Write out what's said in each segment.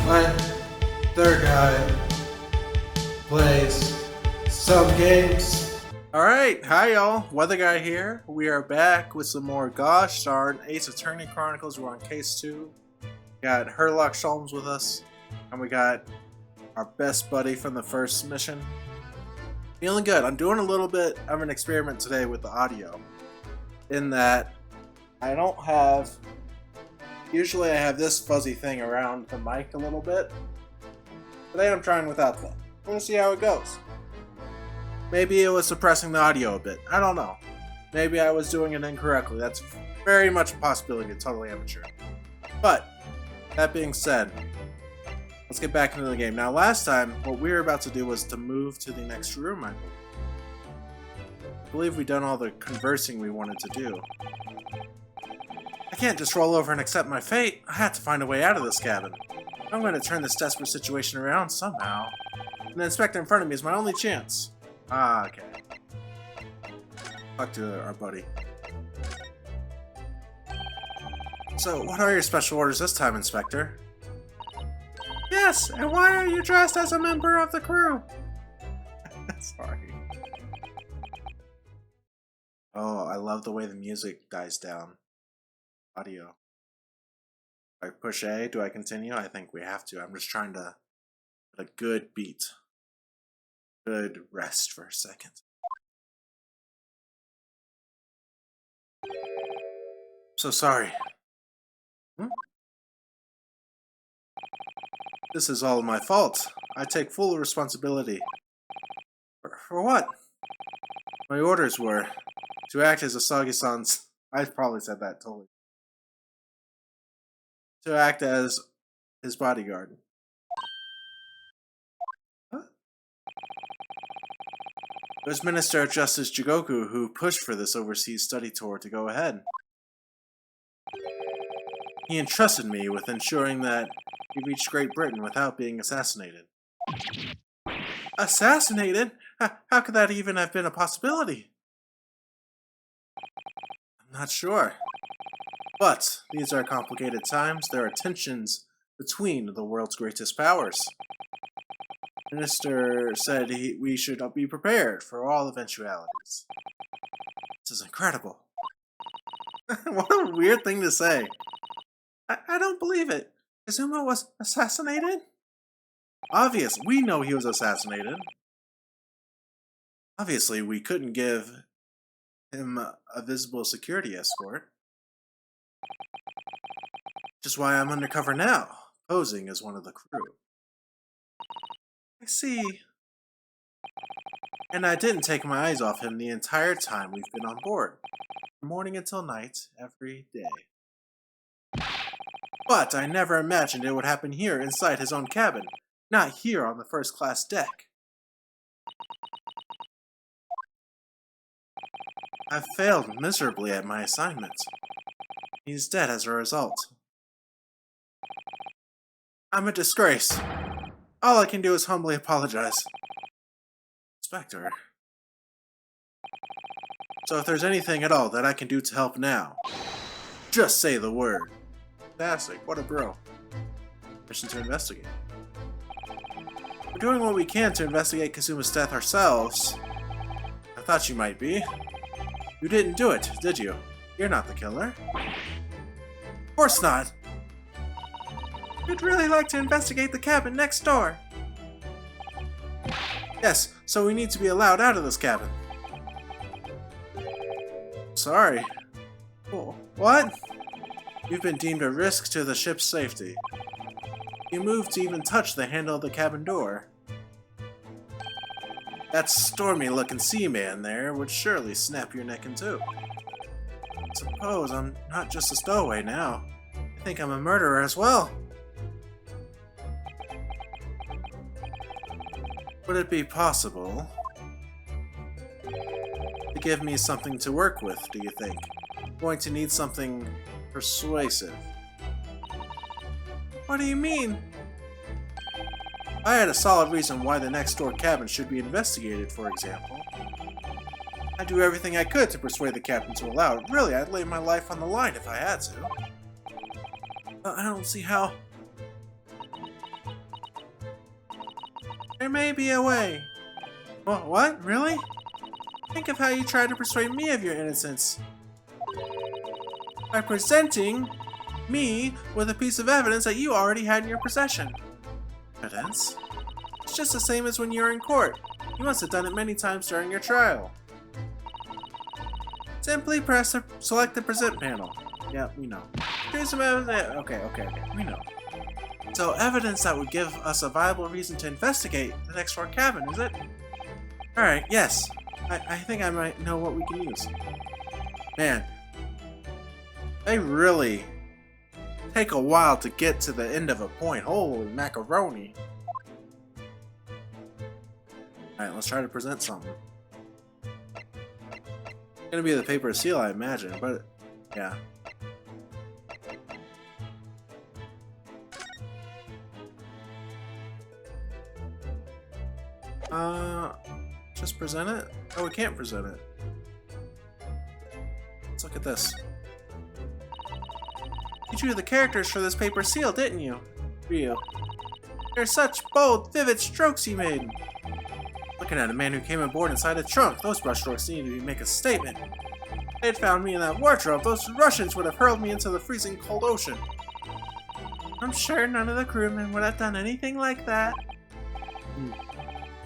My third guy plays some games. Alright, hi y'all, Weather Guy here. We are back with some more gosh darn Ace Attorney Chronicles. We're on case 2. We got Herlock Sholmes with us, and we got our best buddy from the first mission. Feeling good. I'm doing a little bit of an experiment today with the audio, in that I don't have... Usually I have this fuzzy thing around the mic a little bit. Today I'm trying without that. I'm going to see how it goes. Maybe it was suppressing the audio a bit. I don't know. Maybe I was doing it incorrectly. That's very much a possibility. It's totally amateur. But, that being said, let's get back into the game. Now, last time, what we were about to do was to move to the next room, I believe we've done all the conversing we wanted to do. I can't just roll over and accept my fate. I have to find a way out of this cabin. I'm going to turn this desperate situation around somehow. And the inspector in front of me is my only chance. Ah, okay. Talk to our buddy. So, what are your special orders this time, Inspector? Yes, and why are you dressed as a member of the crew? Sorry. Oh, I love the way the music dies down. Audio. Do I push A? Do I continue? I think we have to. I'm just trying to get a good beat. Good rest for a second. So sorry. This is all my fault. I take full responsibility. For what? My orders were to act as Asagi-san's... I probably said that totally. To act as his bodyguard. Huh? It was Minister of Justice Jigoku who pushed for this overseas study tour to go ahead. He entrusted me with ensuring that he reached Great Britain without being assassinated. Assassinated? How could that even have been a possibility? I'm not sure. But these are complicated times. There are tensions between the world's greatest powers. The minister said we should be prepared for all eventualities. This is incredible. What a weird thing to say. I don't believe it. Izuma was assassinated? Obvious. We know he was assassinated. Obviously, we couldn't give him a visible security escort. Which is why I'm undercover now, posing as one of the crew. I see. And I didn't take my eyes off him the entire time we've been on board. From morning until night, every day. But I never imagined it would happen here inside his own cabin, not here on the first-class deck. I've failed miserably at my assignment. He's dead as a result. I'm a disgrace. All I can do is humbly apologize. Inspector. So if there's anything at all that I can do to help now, just say the word. Fantastic, what a bro. Mission to investigate. We're doing what we can to investigate Kazuma's death ourselves. I thought you might be. You didn't do it, did you? You're not the killer. Of course not. We'd really like to investigate the cabin next door. Yes, so we need to be allowed out of this cabin. Sorry. Oh, what? You've been deemed a risk to the ship's safety. You moved to even touch the handle of the cabin door. That stormy-looking seaman there would surely snap your neck in two. Suppose I'm not just a stowaway now. I think I'm a murderer as well. Would it be possible to give me something to work with, do you think? I'm going to need something persuasive. What do you mean? I had a solid reason why the next door cabin should be investigated, for example. I'd do everything I could to persuade the captain to allow it. Really, I'd lay my life on the line if I had to. I don't see how... There may be a way. What? Really? Think of how you tried to persuade me of your innocence. By presenting me with a piece of evidence that you already had in your possession. Evidence? It's just the same as when you were in court. You must have done it many times during your trial. Simply select the present panel. Yeah, we know. Here's some evidence. Okay, we know. So evidence that would give us a viable reason to investigate the next door cabin, is it? Alright, yes. I think I might know what we can use. Man, they really take a while to get to the end of a point. Holy macaroni. Alright, let's try to present something. It's gonna be the paper seal, I imagine, but yeah. Just present it? Oh, we can't present it. Let's look at this. You drew the characters for this paper seal, didn't you? Rio. They're such bold, vivid strokes you made. Looking at a man who came aboard inside a trunk, those brushstrokes needed to make a statement. If they had found me in that wardrobe, those Russians would have hurled me into the freezing cold ocean. I'm sure none of the crewmen would have done anything like that.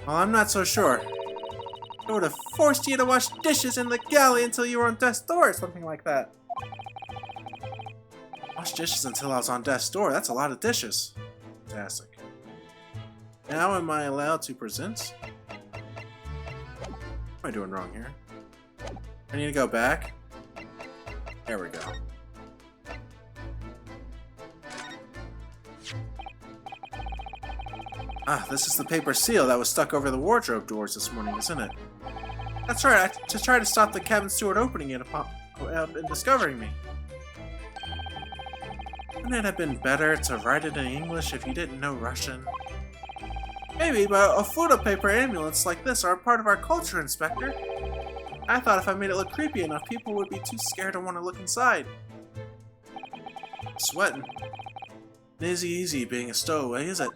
Well, I'm not so sure. They would have forced you to wash dishes in the galley until you were on death's door or something like that. Wash dishes until I was on death's door? That's a lot of dishes. Fantastic. Now am I allowed to present? What am I doing wrong here? I need to go back. There we go. Ah, this is the paper seal that was stuck over the wardrobe doors this morning, isn't it? That's right, to try to stop the cabin steward opening it and discovering me. Wouldn't it have been better to write it in English if you didn't know Russian? Maybe, but a photo paper amulets like this are a part of our culture, Inspector. I thought if I made it look creepy enough, people would be too scared to want to look inside. Sweating. It isn't easy being a stowaway, is it?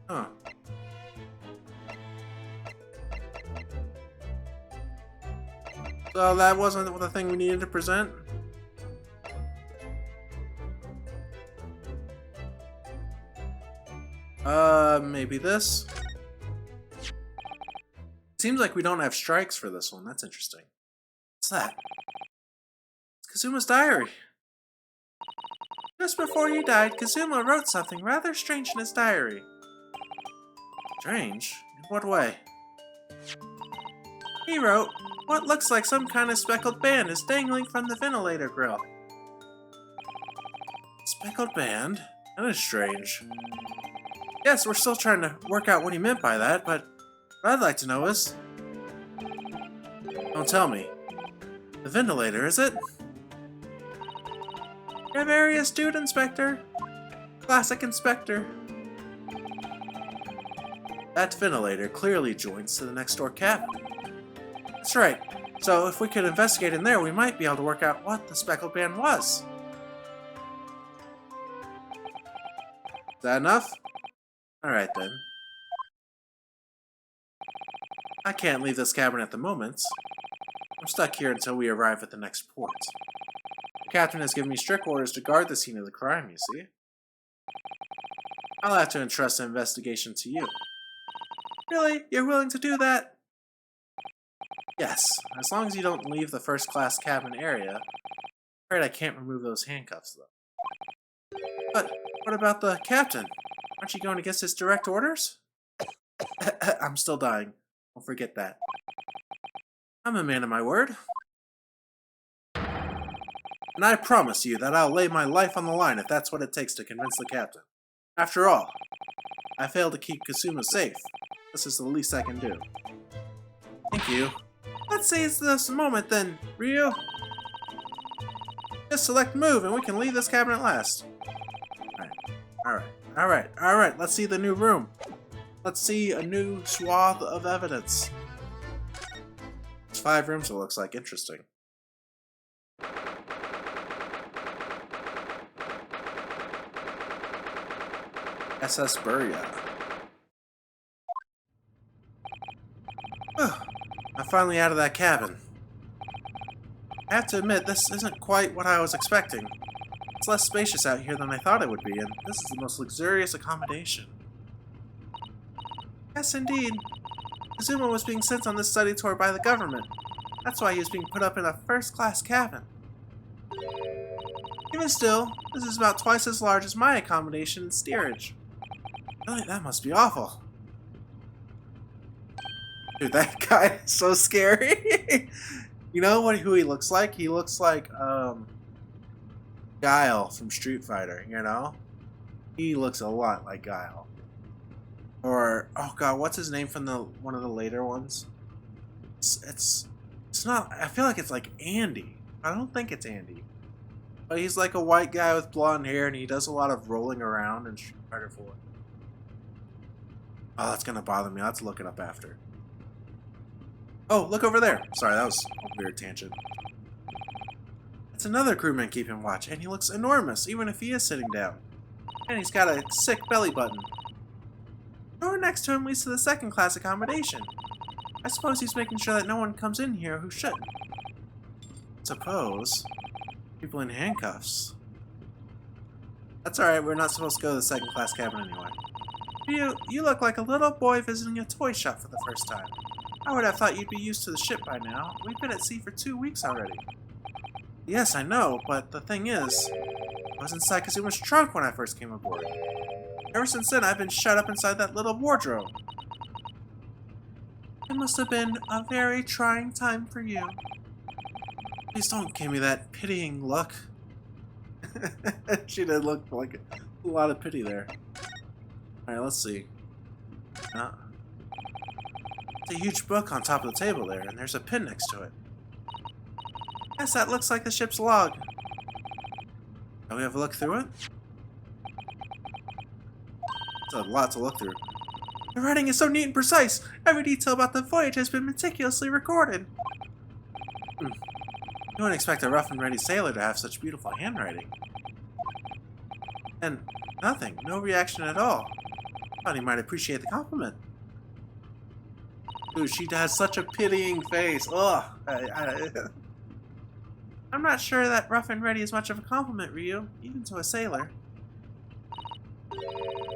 Huh. So that wasn't the thing we needed to present? Maybe this? Seems like we don't have strikes for this one. That's interesting. What's that? It's Kazuma's diary. Just before you died, Kazuma wrote something rather strange in his diary. Strange? In what way? He wrote, what looks like some kind of speckled band is dangling from the ventilator grill. Speckled band? That is strange. Yes, we're still trying to work out what he meant by that, but what I'd like to know is... Don't tell me. The ventilator, is it? You're very astute, Inspector. Classic Inspector. That ventilator clearly joins to the next door cabin. That's right. So if we could investigate in there, we might be able to work out what the speckled band was. Is that enough? Alright then. I can't leave this cabin at the moment. I'm stuck here until we arrive at the next port. The captain has given me strict orders to guard the scene of the crime, you see. I'll have to entrust the investigation to you. Really? You're willing to do that? Yes, as long as you don't leave the first-class cabin area. I'm afraid I can't remove those handcuffs, though. But what about the captain? Aren't you going against his direct orders? I'm still dying. Don't forget that. I'm a man of my word. And I promise you that I'll lay my life on the line if that's what it takes to convince the captain. After all, I failed to keep Kasuma safe. This is the least I can do. Thank you. Let's seize this moment then, Ryu. Just select move and we can leave this cabin at last. Alright, let's see the new room. Let's see a new swath of evidence. It's 5 rooms, it looks like. Interesting. SS Buria. Whew. I'm finally out of that cabin. I have to admit, this isn't quite what I was expecting. It's less spacious out here than I thought it would be, and this is the most luxurious accommodation. Yes, indeed. Kazuma was being sent on this study tour by the government. That's why he was being put up in a first-class cabin. Even still, this is about twice as large as my accommodation in steerage. Really, that must be awful. Dude, that guy is so scary. You know who he looks like? He looks like, Guile from Street Fighter, you know? He looks a lot like Guile. Or, oh god, what's his name from one of the later ones? It's not, I feel like it's like Andy. I don't think it's Andy. But he's like a white guy with blonde hair, and he does a lot of rolling around in Street Fighter 4. Oh, that's gonna bother me. Let's look it up after. Oh, look over there. Sorry, that was a weird tangent. It's another crewman keeping watch, and he looks enormous, even if he is sitting down. And he's got a sick belly button. The door next to him leads to the second-class accommodation. I suppose he's making sure that no one comes in here who shouldn't. Suppose. People in handcuffs. That's alright, we're not supposed to go to the second-class cabin anyway. You look like a little boy visiting a toy shop for the first time. I would have thought you'd be used to the ship by now. We've been at sea for 2 weeks already. Yes, I know, but the thing is, I was inside Kazuma's trunk when I first came aboard. Ever since then, I've been shut up inside that little wardrobe. It must have been a very trying time for you. Please don't give me that pitying look. She did look like a lot of pity there. Alright, let's see. It's a huge book on top of the table there, and there's a pin next to it. Yes, that looks like the ship's log. Can we have a look through it? It's a lot to look through. The writing is so neat and precise. Every detail about the voyage has been meticulously recorded. You wouldn't expect a rough and ready sailor to have such beautiful handwriting. And nothing, no reaction at all. Thought he might appreciate the compliment. Ooh, she has such a pitying face. Ugh. I'm not sure that rough and ready is much of a compliment, Ryu, even to a sailor.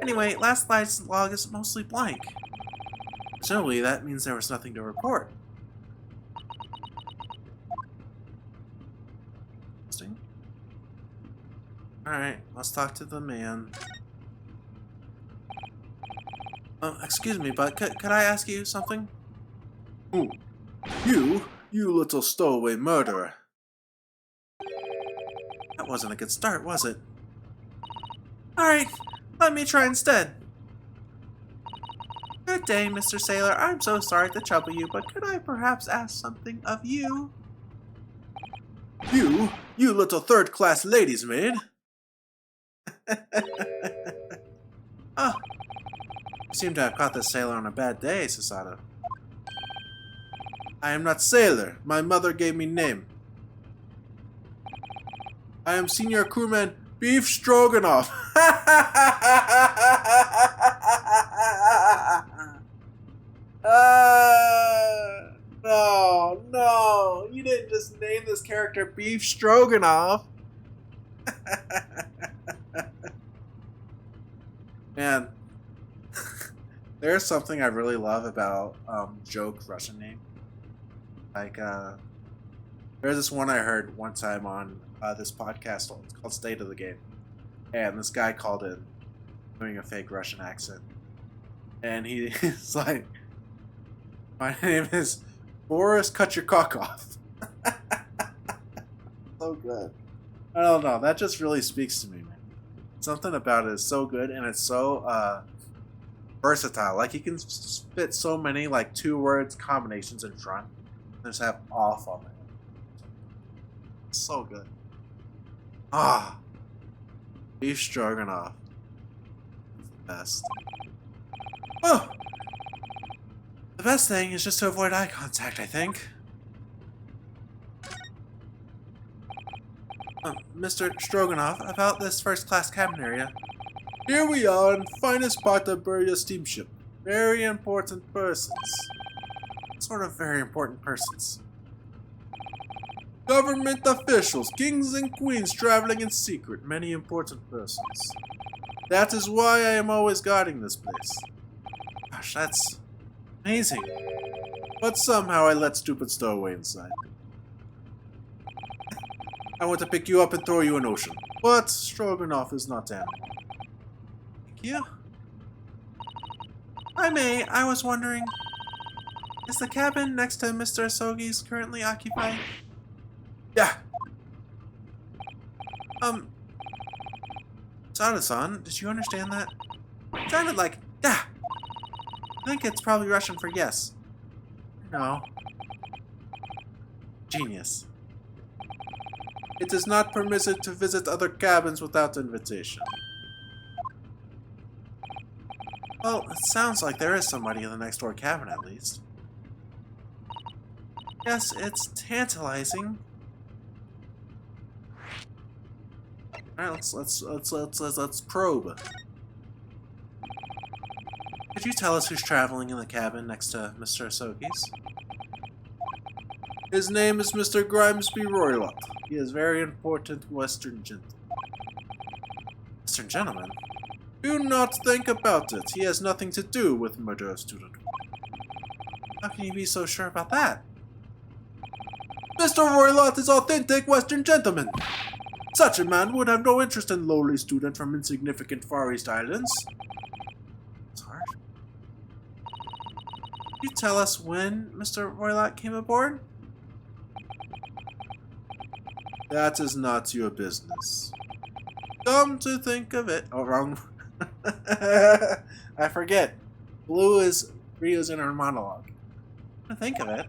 Anyway, last night's log is mostly blank. Presumably, that means there was nothing to report. Interesting. Alright, let's talk to the man. Excuse me, but could I ask you something? Ooh. You little stowaway murderer. That wasn't a good start, was it? Alright, let me try instead. Good day, Mr. Sailor. I'm so sorry to trouble you, but could I perhaps ask something of you? You little third-class lady's maid. Oh, you seem to have caught this sailor on a bad day, Susato. I am not sailor. My mother gave me name. I am senior crewman Bif Strogenov. No, you didn't just name this character Bif Strogenov. Man, there's something I really love about joke Russian name. Like, there's this one I heard one time on this podcast. It's called State of the Game. And this guy called in doing a fake Russian accent. And he's like, my name is Boris Cut Your Cock Off. So good. I don't know. That just really speaks to me, man. Something about it is so good, and it's so versatile. Like, you can fit so many, like, 2 words combinations in front. Just have off on it. So good. Ah, Bif Strogenov. It's the best. Oh, the best thing is just to avoid eye contact, I think. Mr. Stroganov, about this first-class cabin area. Here we are in finest part of Buria steamship. Very important persons. Sort of very important persons. Government officials, kings and queens traveling in secret, many important persons. That is why I am always guarding this place. Gosh, that's amazing. But somehow I let stupid stowaway inside. I want to pick you up and throw you in ocean. But Strogenov is not animal. Thank you. I was wondering, is the cabin next to Mr. Asogi's currently occupied? Yeah. Sada-san, did you understand that? It sounded like, yeah. I think it's probably Russian for yes. No. Genius. It is not permitted to visit other cabins without invitation. Well, it sounds like there is somebody in the next door cabin at least. Yes, it's tantalizing. Alright, let's probe. Could you tell us who's traveling in the cabin next to Mr. Asogi's? His name is Mr. Grimesby Roylott. He is very important Western gentleman. Western gentleman? Do not think about it. He has nothing to do with murder of student. How can you be so sure about that? Mr. Roylott is authentic Western gentleman. Such a man would have no interest in lowly student from insignificant Far East Islands. It's hard. Can you tell us when Mr. Roylott came aboard? That is not your business. Come to think of it. Oh, wrong. I forget. Blue is Rio's inner monologue. Come to think of it.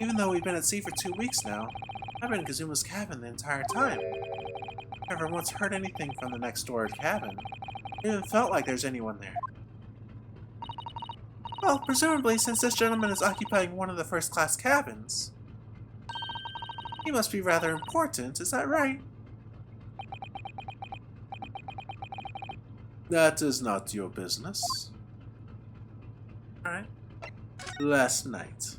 Even though we've been at sea for 2 weeks now, I've been in Kazuma's cabin the entire time. Never once heard anything from the next door cabin. It even felt like there's anyone there. Well, presumably since this gentleman is occupying one of the first-class cabins, he must be rather important, is that right? That is not your business. Alright. Last night.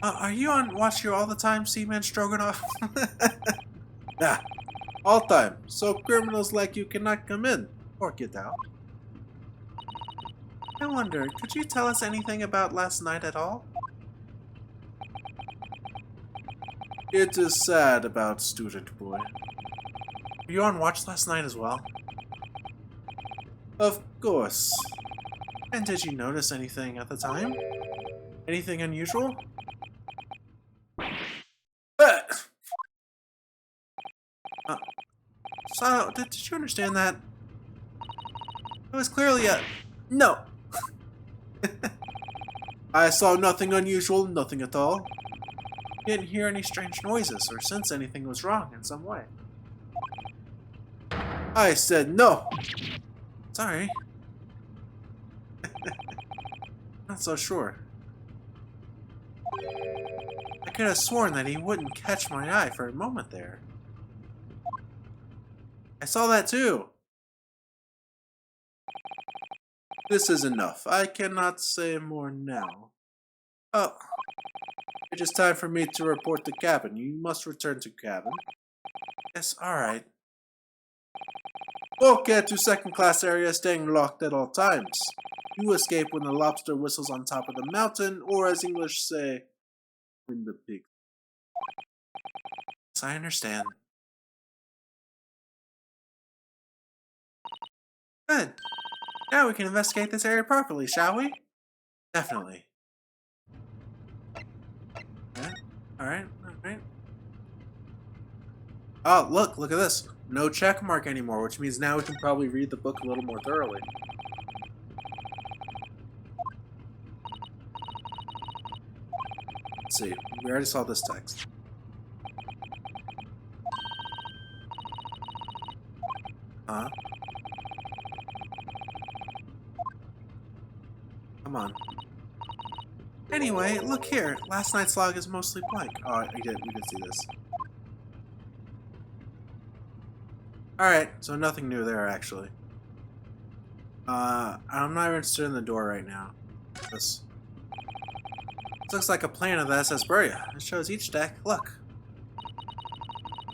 Are you on watch here all the time, Seaman Strogenov? Nah, all time. So criminals like you cannot come in or get out. I wonder, could you tell us anything about last night at all? It is sad about student boy. Were you on watch last night as well? Of course. And did you notice anything at the time? Anything unusual? So, did you understand that? It was clearly a... No! I saw nothing unusual, nothing at all. Didn't hear any strange noises or sense anything was wrong in some way. I said no! Sorry. Not so sure. I could have sworn that he wouldn't catch my eye for a moment there. I saw that too! This is enough. I cannot say more now. Oh. It is time for me to report to cabin. You must return to cabin. Yes, alright. Bulkhead to second class area, staying locked at all times. You escape when the lobster whistles on top of the mountain, or as English say, when the pig. Yes, I understand. Good. Now we can investigate this area properly, shall we? Definitely. Alright. Oh, look at this. No check mark anymore, which means now we can probably read the book a little more thoroughly. Let's see. We already saw this text. Huh? Come on. Anyway, look here. Last night's log is mostly blank. Oh, we did see this. Alright, so nothing new there, actually. I'm not interested in the door right now. This looks like a plan of the SS Buria. It shows each deck. Look.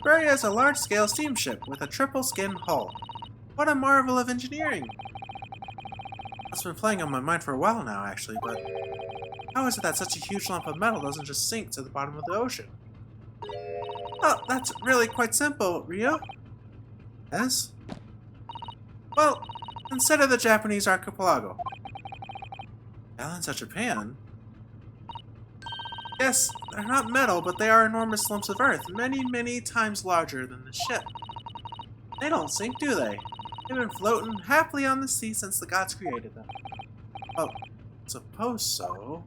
Buria is a large-scale steamship with a triple-skin hull. What a marvel of engineering! It's been playing on my mind for a while now, actually, but how is it that such a huge lump of metal doesn't just sink to the bottom of the ocean? Oh, that's really quite simple, Ryo. Yes? Well, consider the Japanese archipelago. Islands of Japan? Yes, they're not metal, but they are enormous lumps of earth, many, many times larger than the ship. They don't sink, do they? They've been floating happily on the sea since the gods created them. Oh, suppose so.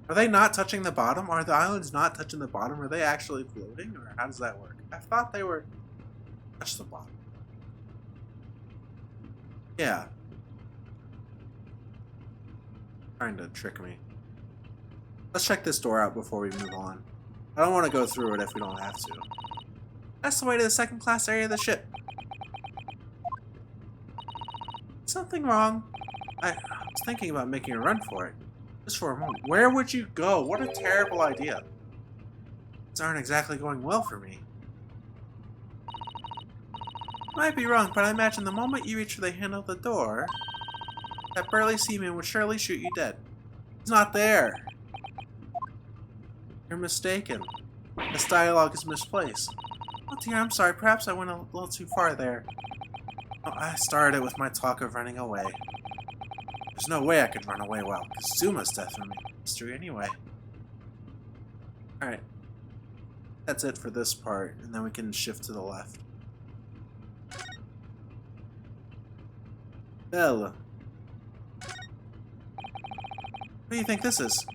Are they not touching the bottom? Are the islands not touching the bottom? Are they actually floating? Or how does that work? I thought they were touch the bottom. Yeah. Trying to trick me. Let's check this door out before we move on. I don't want to go through it if we don't have to. That's the way to the second class area of the ship. Something wrong? I was thinking about making a run for it. Just for a moment. Where would you go? What a terrible idea. These aren't exactly going well for me. Might be wrong, but I imagine the moment you reach for the handle of the door, that burly seaman would surely shoot you dead. He's not there. You're mistaken. This dialogue is misplaced. Oh dear, I'm sorry. Perhaps I went a little too far there. Oh, I started with my talk of running away. There's no way I could run away while Kazuma's death remains a mystery anyway. Alright. That's it for this part, and then we can shift to the left. Belle. What do you think this is?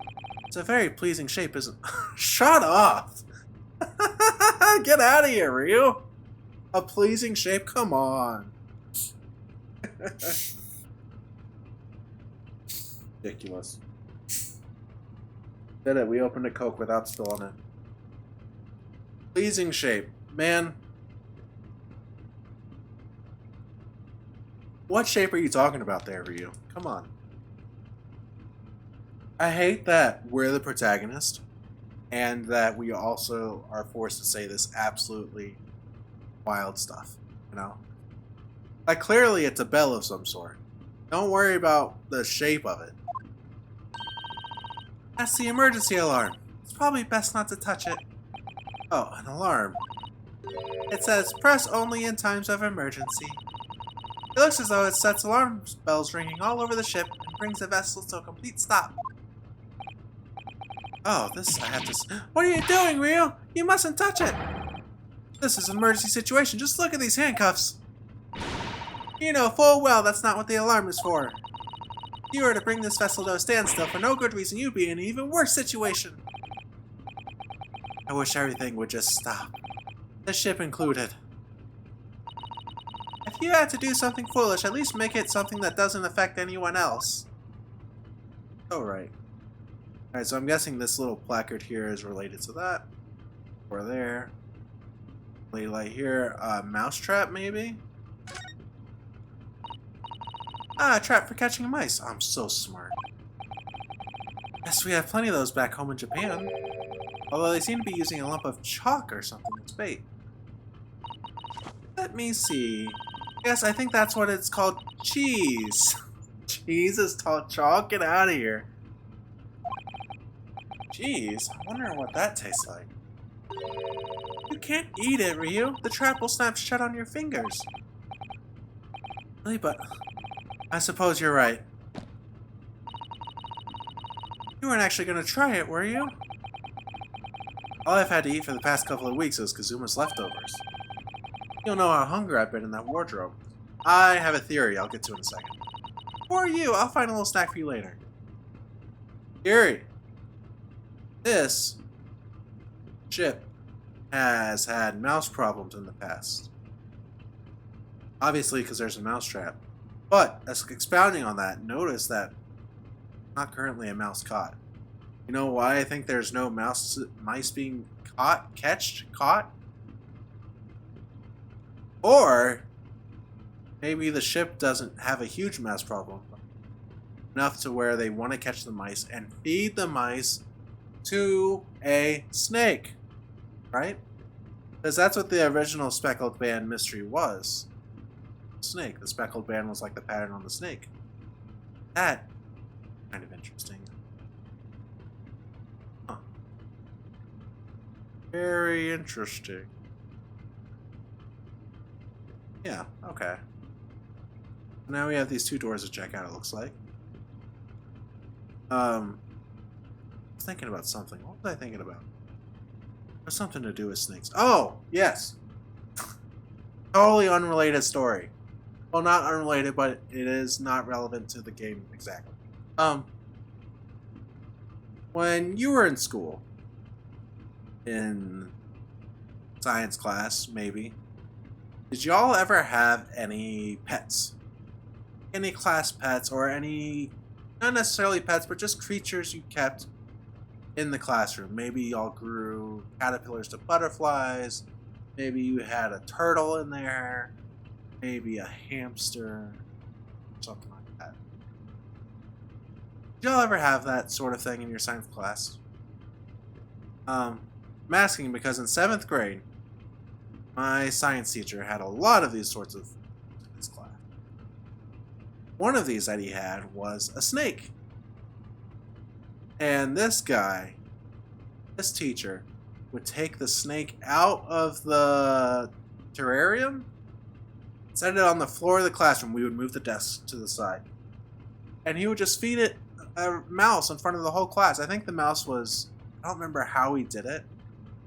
It's a very pleasing shape, isn't it? Shut off! Get out of here, Ryu! A pleasing shape? Come on! Ridiculous. Did it. We opened a Coke without spilling it. Pleasing shape. Man. What shape are you talking about there, Ryu? Come on. I hate that we're the protagonist, and that we also are forced to say this absolutely wild stuff, you know? Like, clearly it's a bell of some sort. Don't worry about the shape of it. That's the emergency alarm. It's probably best not to touch it. Oh, an alarm. It says, press only in times of emergency. It looks as though it sets alarm bells ringing all over the ship and brings the vessel to a complete stop. Oh, this I have to... What are you doing, Ryu? You mustn't touch it! This is an emergency situation. Just look at these handcuffs. You know full well that's not what the alarm is for. If you were to bring this vessel to a standstill for no good reason, you'd be in an even worse situation. I wish everything would just stop. The ship included. If you had to do something foolish, at least make it something that doesn't affect anyone else. Alright. Alright, so I'm guessing this little placard here is related to that. Or there. Light here. Mousetrap, maybe? Ah, a trap for catching mice. I'm so smart. Yes, we have plenty of those back home in Japan. Although they seem to be using a lump of chalk or something as bait. Let me see. Yes, I think that's what it's called. Cheese. Cheese is chalk? Get out of here. Cheese? I wonder what that tastes like. You can't eat it, Ryu. The trap will snap shut on your fingers. Really, but... I suppose you're right. You weren't actually going to try it, were you? All I've had to eat for the past couple of weeks is Kazuma's leftovers. You'll know how hungry I've been in that wardrobe. I have a theory I'll get to in a second. Or you, I'll find a little snack for you later. Theory. This ship has had mouse problems in the past. Obviously, because there's a mousetrap. But, as expounding on that, notice that not currently a mouse caught. You know why I think there's no mice being caught? Caught? Or maybe the ship doesn't have a huge mass problem, enough to where they want to catch the mice and feed the mice to a snake, right? Because that's what the original Speckled Band mystery was. Snake. The Speckled Band was like the pattern on the snake. That kind of interesting. Huh. Very interesting. Yeah, okay. Now we have these 2 doors to check out, it looks like. I was thinking about something. What was I thinking about? There's something to do with snakes. Oh, yes. Totally unrelated story. Well, not unrelated, but it is not relevant to the game exactly. When you were in school, in science class, maybe, did y'all ever have any pets? Any class pets or any, not necessarily pets, but just creatures you kept in the classroom? Maybe y'all grew caterpillars to butterflies. Maybe you had a turtle in there. Maybe a hamster. Something like that. Did y'all ever have that sort of thing in your science class? I'm asking because in 7th grade, my science teacher had a lot of these sorts of in his class. One of these that he had was a snake. And this guy, this teacher, would take the snake out of the terrarium, set it on the floor of the classroom. We would move the desk to the side. And he would just feed it a mouse in front of the whole class. I think the mouse was, I don't remember how he did it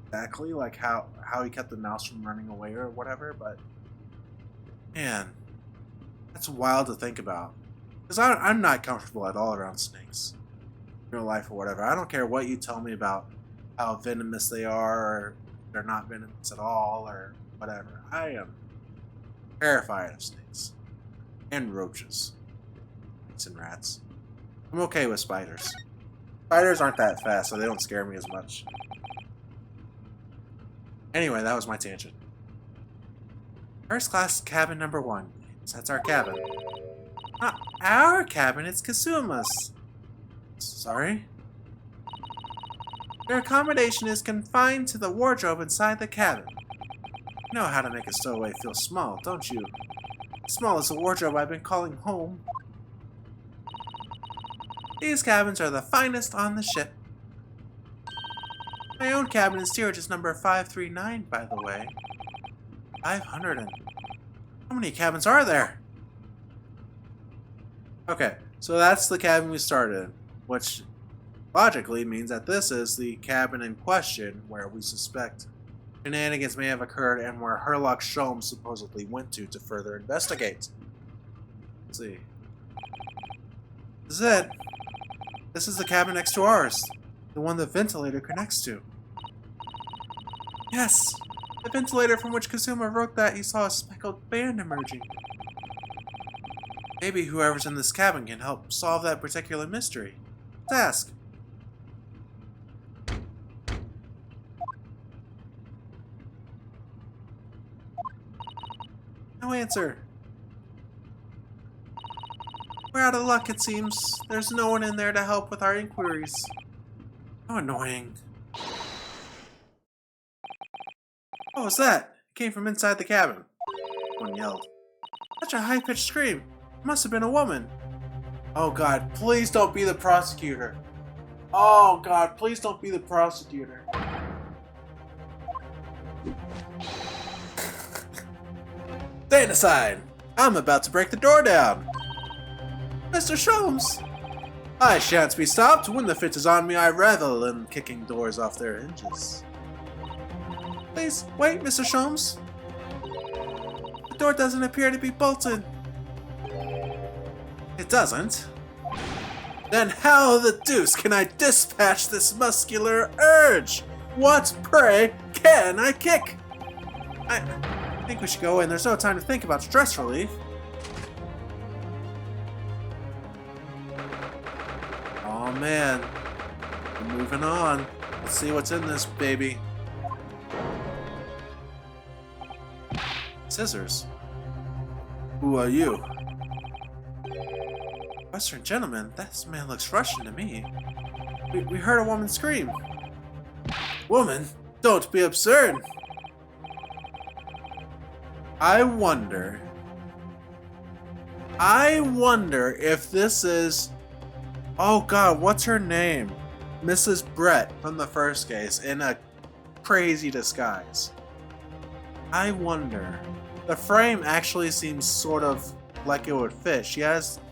exactly, like how he kept the mouse from running away or whatever, but man, that's wild to think about. Because I'm not comfortable at all around snakes in real life or whatever. I don't care what you tell me about how venomous they are, or they're not venomous at all, or whatever. I am terrified of snakes. And roaches. Snakes and rats. I'm okay with spiders. Spiders aren't that fast, so they don't scare me as much. Anyway, that was my tangent. First class cabin number 1. So that's our cabin. Not our cabin, it's Kasuma's. Sorry? Your accommodation is confined to the wardrobe inside the cabin. You know how to make a stowaway feel small, don't you? Small is the wardrobe I've been calling home. These cabins are the finest on the ship. My own cabin in steerage is number 539, by the way. 500 and... How many cabins are there? Okay, so that's the cabin we started in, which logically means that this is the cabin in question where we suspect shenanigans may have occurred and where Herlock Sholmes supposedly went to further investigate. Let's see. This is it. This is the cabin next to ours. The one the ventilator connects to. Yes! The ventilator from which Kazuma wrote that he saw a speckled band emerging. Maybe whoever's in this cabin can help solve that particular mystery. Let's ask. No answer. We're out of luck, it seems. There's no one in there to help with our inquiries. How annoying. What was that? It came from inside the cabin. One yelled. Such a high-pitched scream. It must have been a woman. Oh god, please don't be the prosecutor. Oh god, please don't be the prosecutor. Stand aside. I'm about to break the door down. Mr. Sholmes! I shan't be stopped. When the fit is on me, I revel in kicking doors off their hinges. Please, wait, Mr. Sholmes. The door doesn't appear to be bolted. It doesn't? Then how the deuce can I dispatch this muscular urge? What, pray, can I kick? I think we should go in. There's no time to think about stress relief. Oh man, we're moving on. Let's see what's in this baby. Scissors. Who are you? Western gentleman? That man looks Russian to me. We heard a woman scream. Woman? Don't be absurd! I wonder if this is... Oh god, what's her name? Mrs. Brett from the first case in a crazy disguise. I wonder. The frame actually seems sort of like it would fit.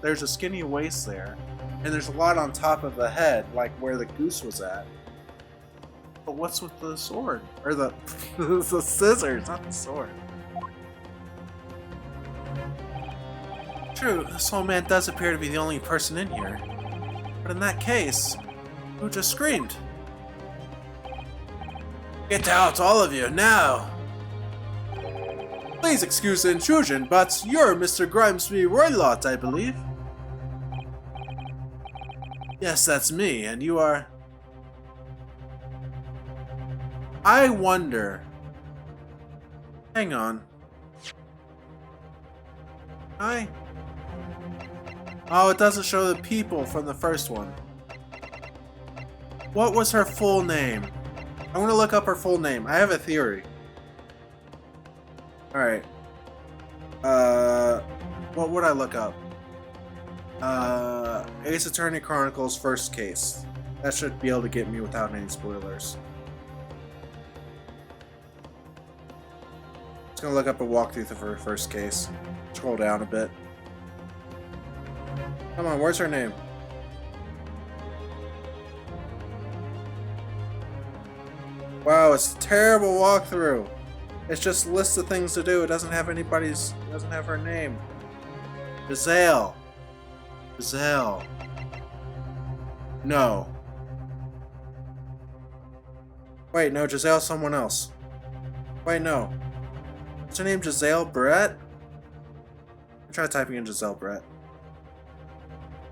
There's a skinny waist there, and there's a lot on top of the head, like where the goose was at. But what's with the sword? Or the scissors, not the sword. True, this old man does appear to be the only person in here. But in that case, who just screamed? Get out, all of you, now! Please excuse the intrusion, but you're Mr. Grimsby Roylott, I believe. Yes, that's me, and you are... I wonder... Hang on. Oh, it doesn't show the people from the first one. What was her full name? I want to look up her full name. I have a theory. Alright. What would I look up? Ace Attorney Chronicles first case. That should be able to get me without any spoilers. Just gonna look up a walkthrough of her first case. Scroll down a bit. Come on, where's her name? Wow, it's a terrible walkthrough. It's just lists of things to do. It doesn't have it doesn't have her name. Giselle. No. Wait, no, Giselle's someone else. Wait, no. What's her name? Giselle Brett? I'm trying typing in Giselle Brett.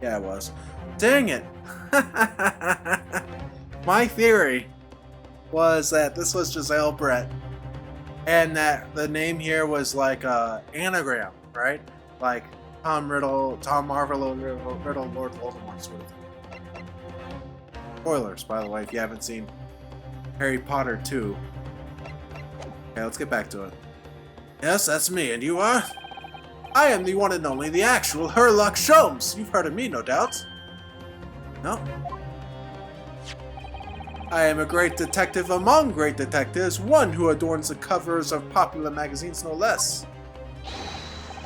Yeah, it was. Dang it! My theory was that this was Giselle Brett, and that the name here was like a anagram, right? Like Tom Marvolo Riddle, Lord Voldemort sort of thing. Spoilers, by the way, if you haven't seen Harry Potter 2. Okay, let's get back to it. Yes, that's me, and you are? I am the one and only, the actual Herlock Sholmes. You've heard of me, no doubt. No? I am a great detective among great detectives, one who adorns the covers of popular magazines, no less.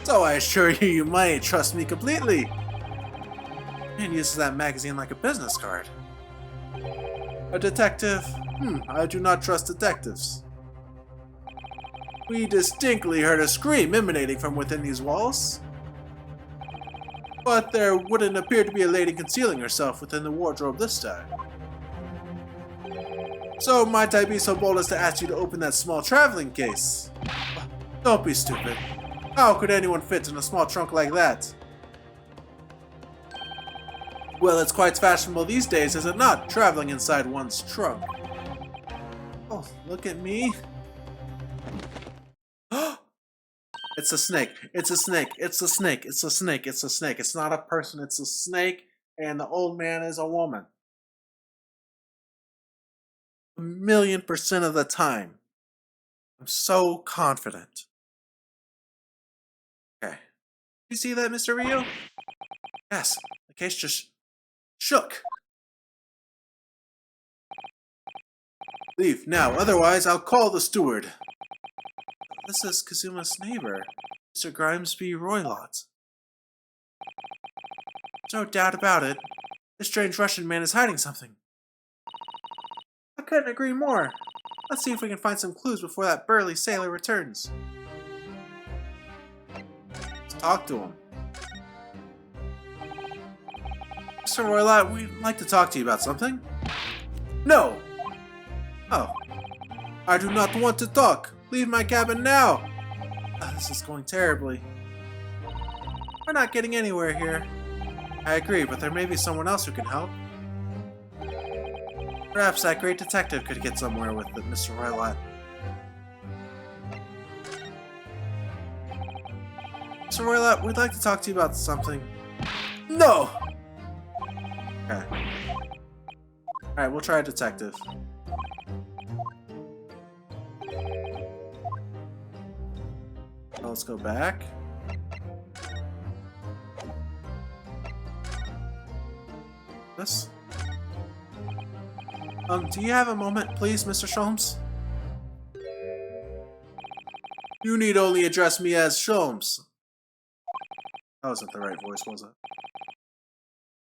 So I assure you, you might trust me completely. Man uses that magazine like a business card. A detective? I do not trust detectives. We distinctly heard a scream emanating from within these walls. But there wouldn't appear to be a lady concealing herself within the wardrobe this time. So might I be so bold as to ask you to open that small traveling case? Don't be stupid. How could anyone fit in a small trunk like that? Well, it's quite fashionable these days, is it not? Traveling inside one's trunk. Oh, look at me. It's a snake. It's a snake. It's a snake. It's a snake. It's a snake. It's not a person. It's a snake. And the old man is a woman. 1,000,000% of the time. I'm so confident. Okay. You see that, Mr. Rio? Yes. The case just shook. Leave now. Otherwise, I'll call the steward. This is Kazuma's neighbor, Mr. Grimsby Roylott. There's no doubt about it. This strange Russian man is hiding something. I couldn't agree more. Let's see if we can find some clues before that burly sailor returns. Let's talk to him. Mr. Roylott, we'd like to talk to you about something. No! Oh. I do not want to talk. Leave my cabin now! This is going terribly. We're not getting anywhere here. I agree, but there may be someone else who can help. Perhaps that great detective could get somewhere with it, Mr. Roylott. Mr. Roylott, we'd like to talk to you about something. No! Okay. Alright, we'll try a detective. Let's go back. This? Do you have a moment, please, Mr. Sholmes? You need only address me as Sholmes. That wasn't the right voice, was it?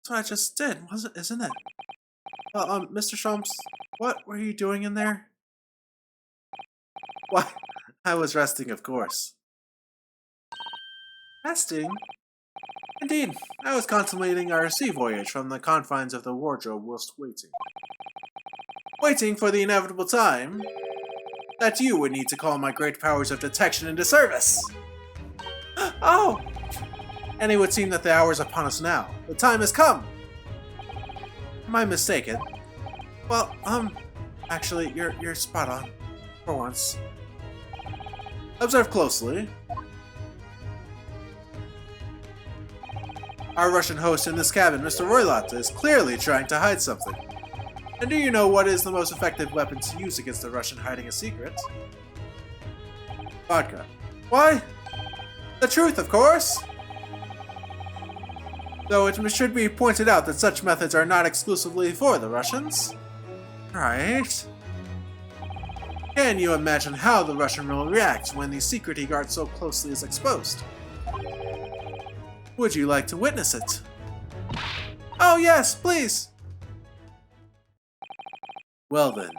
That's what I just did, isn't it? Mr. Sholmes, what were you doing in there? Why, I was resting, of course. Resting? Indeed, I was contemplating our sea voyage from the confines of the wardrobe whilst waiting. Waiting for the inevitable time that you would need to call my great powers of detection into service. Oh! And it would seem that the hour is upon us now. The time has come! Am I mistaken? Well, actually, you're spot on. For once. Observe closely. Our Russian host in this cabin, Mr. Roylott, is clearly trying to hide something. And do you know what is the most effective weapon to use against a Russian hiding a secret? Vodka. Why? The truth, of course! Though it should be pointed out that such methods are not exclusively for the Russians. Right. Can you imagine how the Russian will react when the secret he guards so closely is exposed? Would you like to witness it? Oh yes, please! Well then,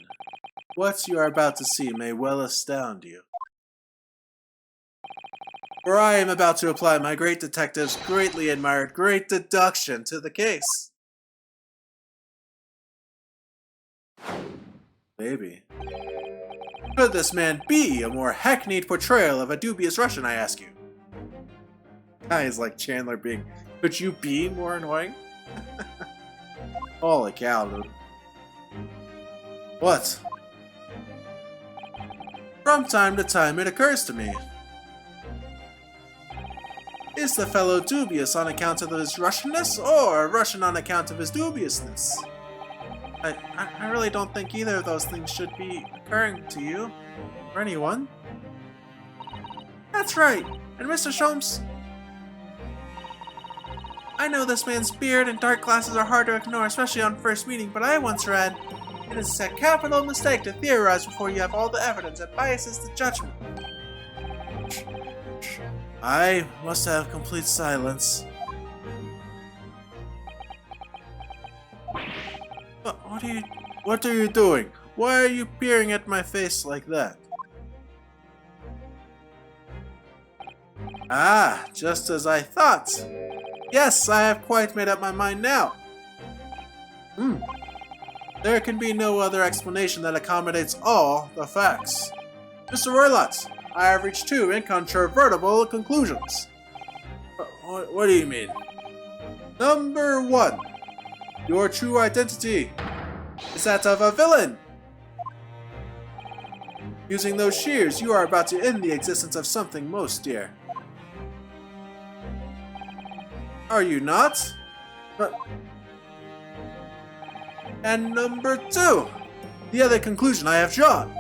what you are about to see may well astound you. For I am about to apply my great detective's greatly admired great deduction to the case. Baby. Could this man be a more hackneyed portrayal of a dubious Russian, I ask you? Guys like Chandler being, could you be more annoying? Holy cow, dude. What? From time to time it occurs to me. Is the fellow dubious on account of his Russianness, or Russian on account of his dubiousness? I really don't think either of those things should be occurring to you, or anyone. That's right, and Mr. Sholmes, I know this man's beard and dark glasses are hard to ignore, especially on first meeting, but I once read, it is a capital mistake to theorize before you have all the evidence. It biases the judgment. I must have complete silence. What are you doing? Why are you peering at my face like that? Ah, just as I thought. Yes, I have quite made up my mind now. There can be no other explanation that accommodates all the facts. Mr. Roylott, I have reached two incontrovertible conclusions. What do you mean? Number one, your true identity is that of a villain. Using those shears, you are about to end the existence of something most dear. Are you not? And number two, the other conclusion I have drawn.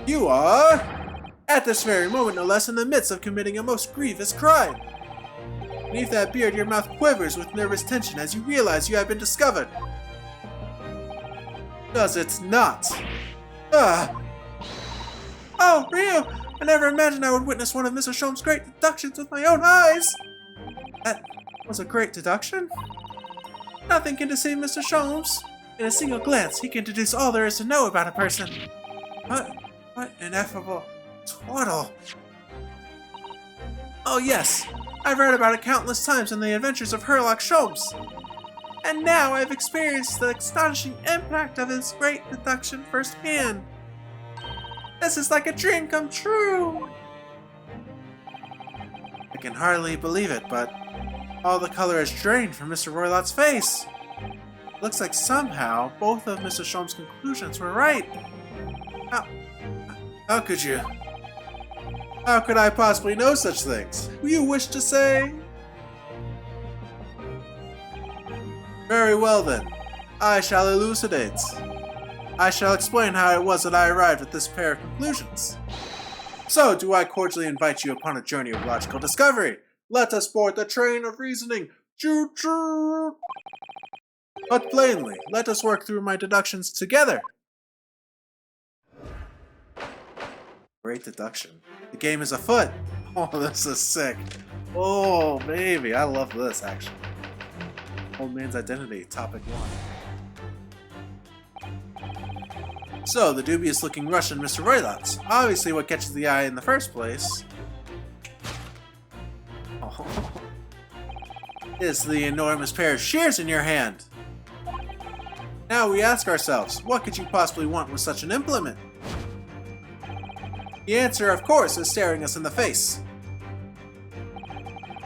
You are, at this very moment no less, in the midst of committing a most grievous crime. Beneath that beard, your mouth quivers with nervous tension as you realize you have been discovered. Does it not? Oh, Ryu! I never imagined I would witness one of Mr. Sholmes' great deductions with my own eyes! That was a great deduction? Nothing can deceive Mr. Sholmes. In a single glance, he can deduce all there is to know about a person. What ineffable twaddle. Oh yes, I've read about it countless times in the adventures of Herlock Sholmes. And now I've experienced the astonishing impact of his great deduction firsthand. This is like a dream come true. I can hardly believe it, but all the color is drained from Mr. Roylott's face. Looks like somehow both of Mr. Sholmes' conclusions were right. How could you? How could I possibly know such things? You wish to say? Very well then. I shall elucidate. I shall explain how it was that I arrived at this pair of conclusions. So, do I cordially invite you upon a journey of logical discovery. Let us board the train of reasoning. Choo-choo! But plainly, let us work through my deductions together. Great deduction. The game is afoot. Oh, this is sick. Oh, baby. I love this, actually. Old man's identity, topic 1. So, the dubious-looking Russian Mr. Roylotz. Obviously what catches the eye in the first place is the enormous pair of shears in your hand. Now we ask ourselves, what could you possibly want with such an implement? The answer, of course, is staring us in the face.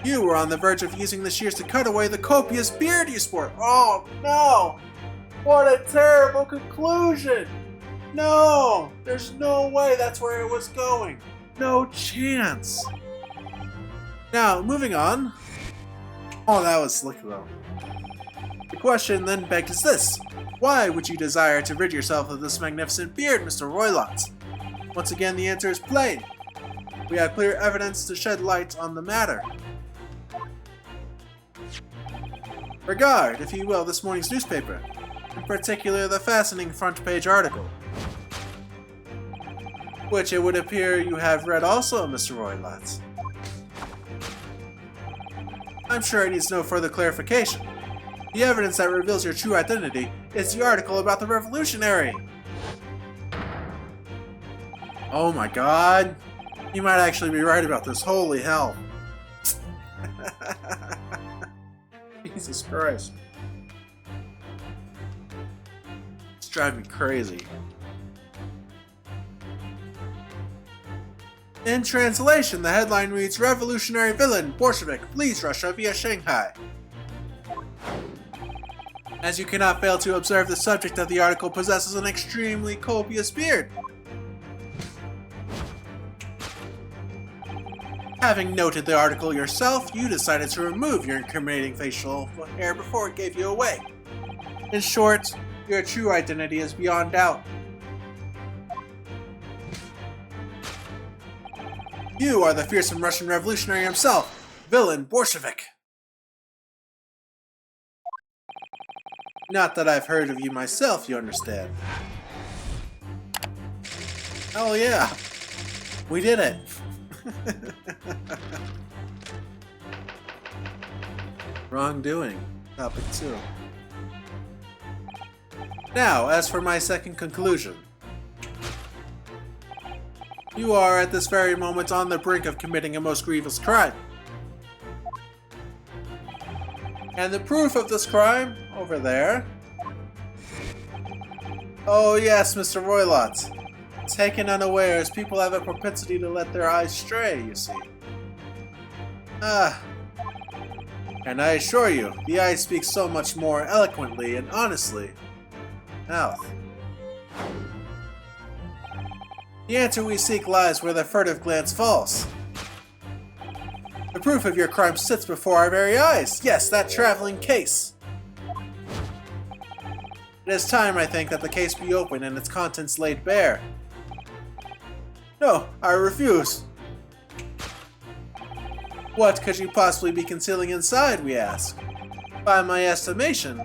You were on the verge of using the shears to cut away the copious beard you sport. Oh, no! What a terrible conclusion! No! There's no way that's where it was going. No chance. Now, moving on. Oh, that was slick, though. The question then begged is this. Why would you desire to rid yourself of this magnificent beard, Mr. Roylotz? Once again, the answer is plain. We have clear evidence to shed light on the matter. Regard, if you will, this morning's newspaper, in particular the fascinating front page article, which it would appear you have read also, Mr. Roylotz. I'm sure it needs no further clarification. The evidence that reveals your true identity is the article about the revolutionary. Oh my god. You might actually be right about this. Holy hell. Jesus Christ. It's driving me crazy. In translation, the headline reads, Revolutionary Villain, Bolshevik, flees Russia via Shanghai. As you cannot fail to observe, the subject of the article possesses an extremely copious beard. Having noted the article yourself, you decided to remove your incriminating facial hair before it gave you away. In short, your true identity is beyond doubt. You are the fearsome Russian revolutionary himself, villain Bolshevik. Not that I've heard of you myself, you understand. Oh yeah, we did it. Wrongdoing, topic 2. Now, as for my second conclusion. You are at this very moment on the brink of committing a most grievous crime. And the proof of this crime, over there. Oh yes, Mr. Roylotz. Taken unawares, people have a propensity to let their eyes stray, you see. And I assure you, the eye speaks so much more eloquently and honestly. Mouth. The answer we seek lies where the furtive glance falls. The proof of your crime sits before our very eyes. Yes, that traveling case. It is time, I think, that the case be opened and its contents laid bare. No, I refuse. What could you possibly be concealing inside, we ask? By my estimation.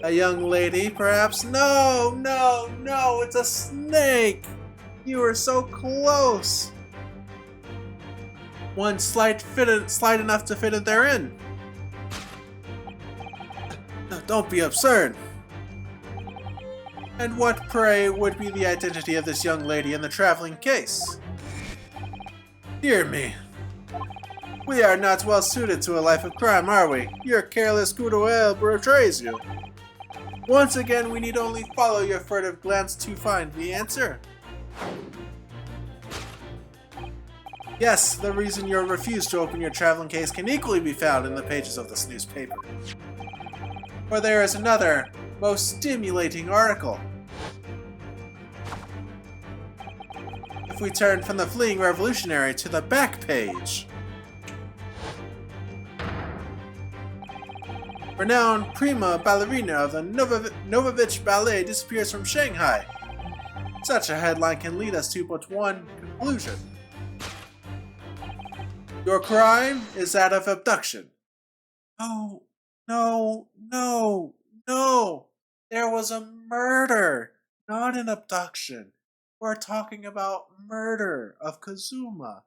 A young lady, perhaps? No, no, no, it's a snake! You were so close! One slight enough to fit it therein. No, don't be absurd. And what, pray, would be the identity of this young lady in the traveling case? Dear me. We are not well suited to a life of crime, are we? Your careless goodwill betrays you. Once again, we need only follow your furtive glance to find the answer. Yes, the reason you refused to open your traveling case can equally be found in the pages of this newspaper. For there is another, most stimulating article. The if we turn from the fleeing revolutionary to the back page? Renowned prima ballerina of the Novovich Ballet disappears from Shanghai. Such a headline can lead us to but one conclusion. Your crime is that of abduction. Oh, no, no, no. There was a murder, not an abduction. We're talking about murder of Kazuma.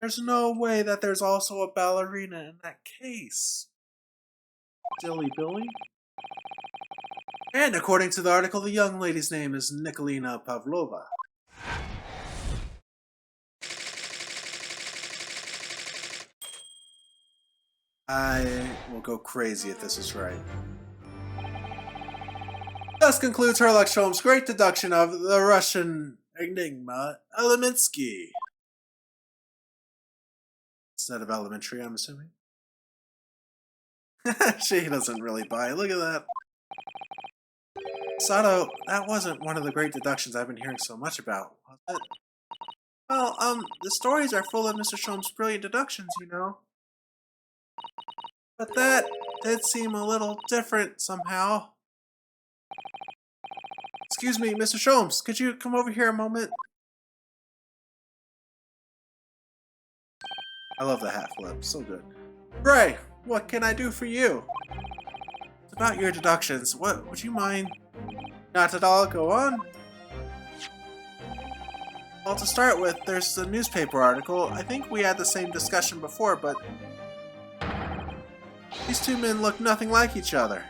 There's no way that there's also a ballerina in that case. Dilly Billy? And according to the article, the young lady's name is Nikolina Pavlova. I will go crazy if this is right. Thus concludes Herlock Sholmes' great deduction of the Russian enigma, Elementsky. Instead of elementary, I'm assuming. She doesn't really buy it. Look at that. Sato, that wasn't one of the great deductions I've been hearing so much about, was it? Well, the stories are full of Mr. Sholmes' brilliant deductions, you know. But that did seem a little different somehow. Excuse me, Mr. Sholmes, could you come over here a moment? I love the hat flip, so good. Ray, what can I do for you? It's about your deductions. What, would you mind? Not at all, go on. Well, to start with, there's the newspaper article. I think we had the same discussion before, but these two men look nothing like each other.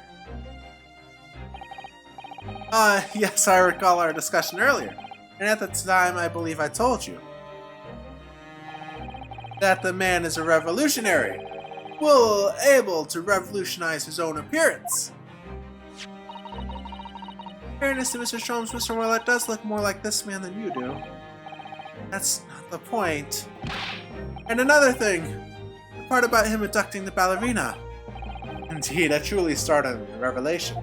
Yes, I recall our discussion earlier. And at the time, I believe I told you that the man is a revolutionary, well able to revolutionize his own appearance. In fairness to Mr. Sholmes, Mr. Willett does look more like this man than you do. That's not the point. And another thing, the part about him abducting the ballerina. Indeed, that truly started the revelation.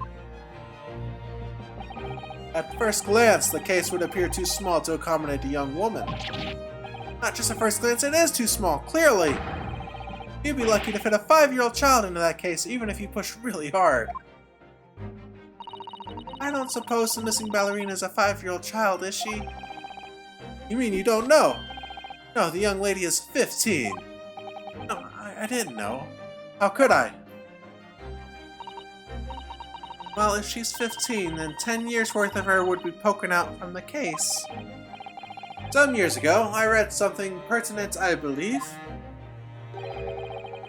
At first glance, the case would appear too small to accommodate a young woman. Not just at first glance, it is too small, clearly! You'd be lucky to fit a 5-year-old child into that case, even if you push really hard. I don't suppose the missing ballerina is a 5-year-old child, is she? You mean you don't know? No, the young lady is 15. No, I didn't know. How could I? Well, if she's 15, then 10 years worth of her would be poken out from the case. Some years ago, I read something pertinent, I believe.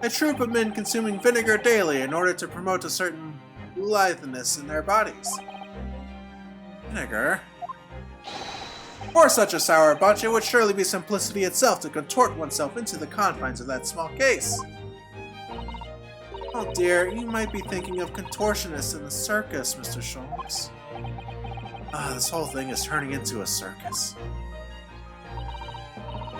A troop of men consuming vinegar daily in order to promote a certain litheness in their bodies. Vinegar? For such a sour bunch, it would surely be simplicity itself to contort oneself into the confines of that small case. Oh dear, you might be thinking of contortionists in the circus, Mr. Sholmes. This whole thing is turning into a circus.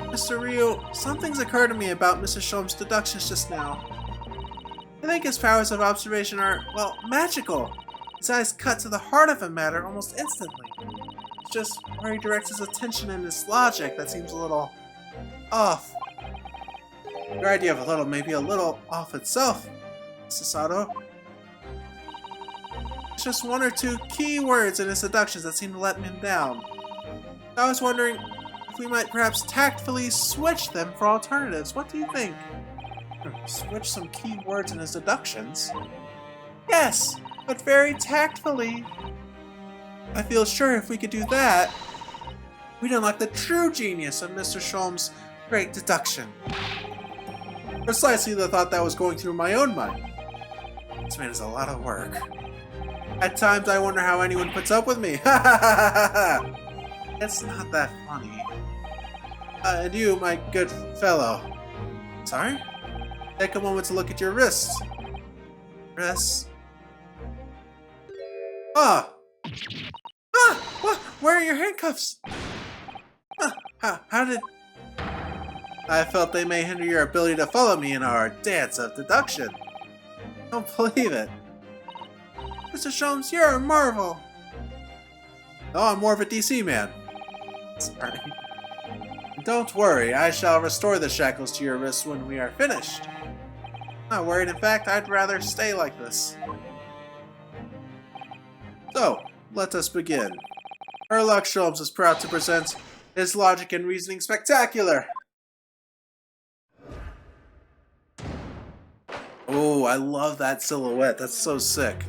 Mr. Ryu, something's occurred to me about Mr. Sholmes' deductions just now. I think his powers of observation are, well, magical. His eyes cut to the heart of a matter almost instantly. It's just where he directs his attention and his logic that seems a little off. Your idea of a little may be a little off itself, Mr. Sato. It's just one or two key words in his deductions that seem to let me down. I was wondering if we might perhaps tactfully switch them for alternatives. What do you think? Switch some key words in his deductions? Yes, but very tactfully. I feel sure if we could do that, we'd unlock the true genius of Mr. Sholmes' great deduction. Precisely the thought that was going through my own mind. This man is a lot of work. At times I wonder how anyone puts up with me. Ha ha ha ha ha! It's not that funny. And you, my good fellow. Sorry? Take a moment to look at your wrists. Wrists? Ah! What? Where are your handcuffs? How did... I felt they may hinder your ability to follow me in our dance of deduction. Don't believe it. Mr. Sholmes, you're a marvel. Oh, I'm more of a DC man. Sorry. Don't worry, I shall restore the shackles to your wrists when we are finished. Not worried, in fact, I'd rather stay like this. So, let us begin. Herlock Sholmes is proud to present his logic and reasoning spectacular. Oh, I love that silhouette. That's so sick.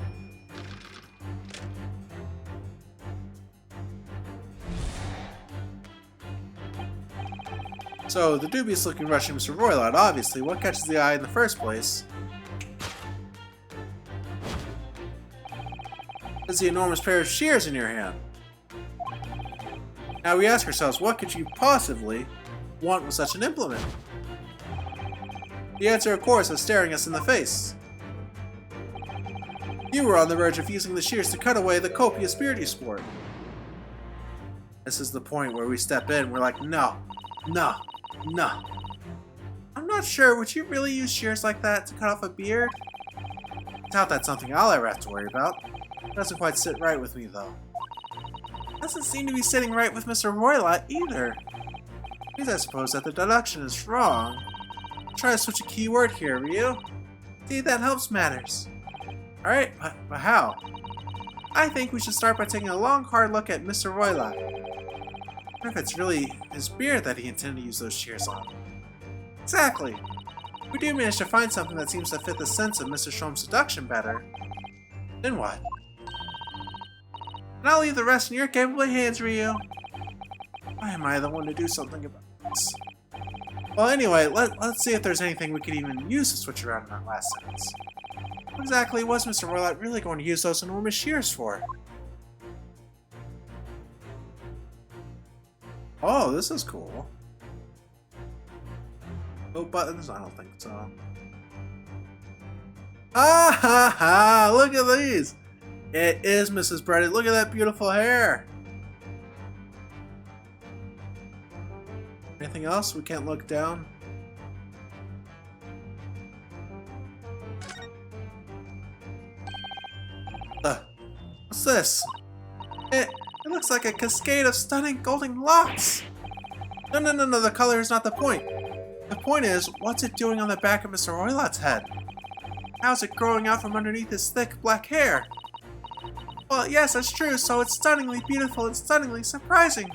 So, the dubious-looking Russian Mr. Roylott, obviously, what catches the eye in the first place is the enormous pair of shears in your hand. Now we ask ourselves, what could you possibly want with such an implement? The answer, of course, is staring us in the face. You were on the verge of using the shears to cut away the copious beard you sport. This is the point where we step in. We're like, no. I'm not sure, would you really use shears like that to cut off a beard? Doubt that's something I'll ever have to worry about. Doesn't quite sit right with me, though. Doesn't seem to be sitting right with Mr. Roylott either. Means I suppose that the deduction is wrong. Try to switch a keyword here, Ryu. See, that helps matters. Alright, but how? I think we should start by taking a long, hard look at Mr. Roylott. What if it's really his beard that he intended to use those shears on? Exactly! We do manage to find something that seems to fit the sense of Mr. Sholmes' deduction better. Then what? And I'll leave the rest in your capable hands, Ryu. Why am I the one to do something about this? Well, anyway, let's see if there's anything we could even use to switch around in that last sentence. What exactly was Mr. Roylott really going to use those enormous shears for? Oh, this is cool. No buttons? I don't think so. Ah ha ha! Look at these! It is Mrs. Brady. Look at that beautiful hair! Anything else? We can't look down. What's this? It looks like a cascade of stunning golden locks! No, the color is not the point. The point is, what's it doing on the back of Mr. Roylott's head? How's it growing out from underneath his thick black hair? Well, yes, that's true, so it's stunningly beautiful and stunningly surprising.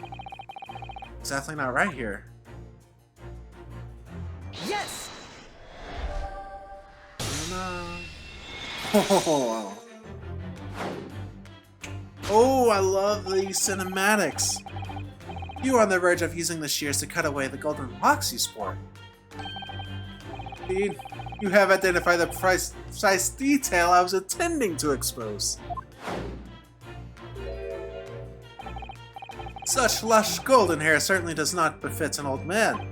It's definitely not right here. Yes! Oh, I love these cinematics. You are on the verge of using the shears to cut away the golden locks you sport. Indeed, you have identified the precise detail I was intending to expose. Such lush golden hair certainly does not befit an old man.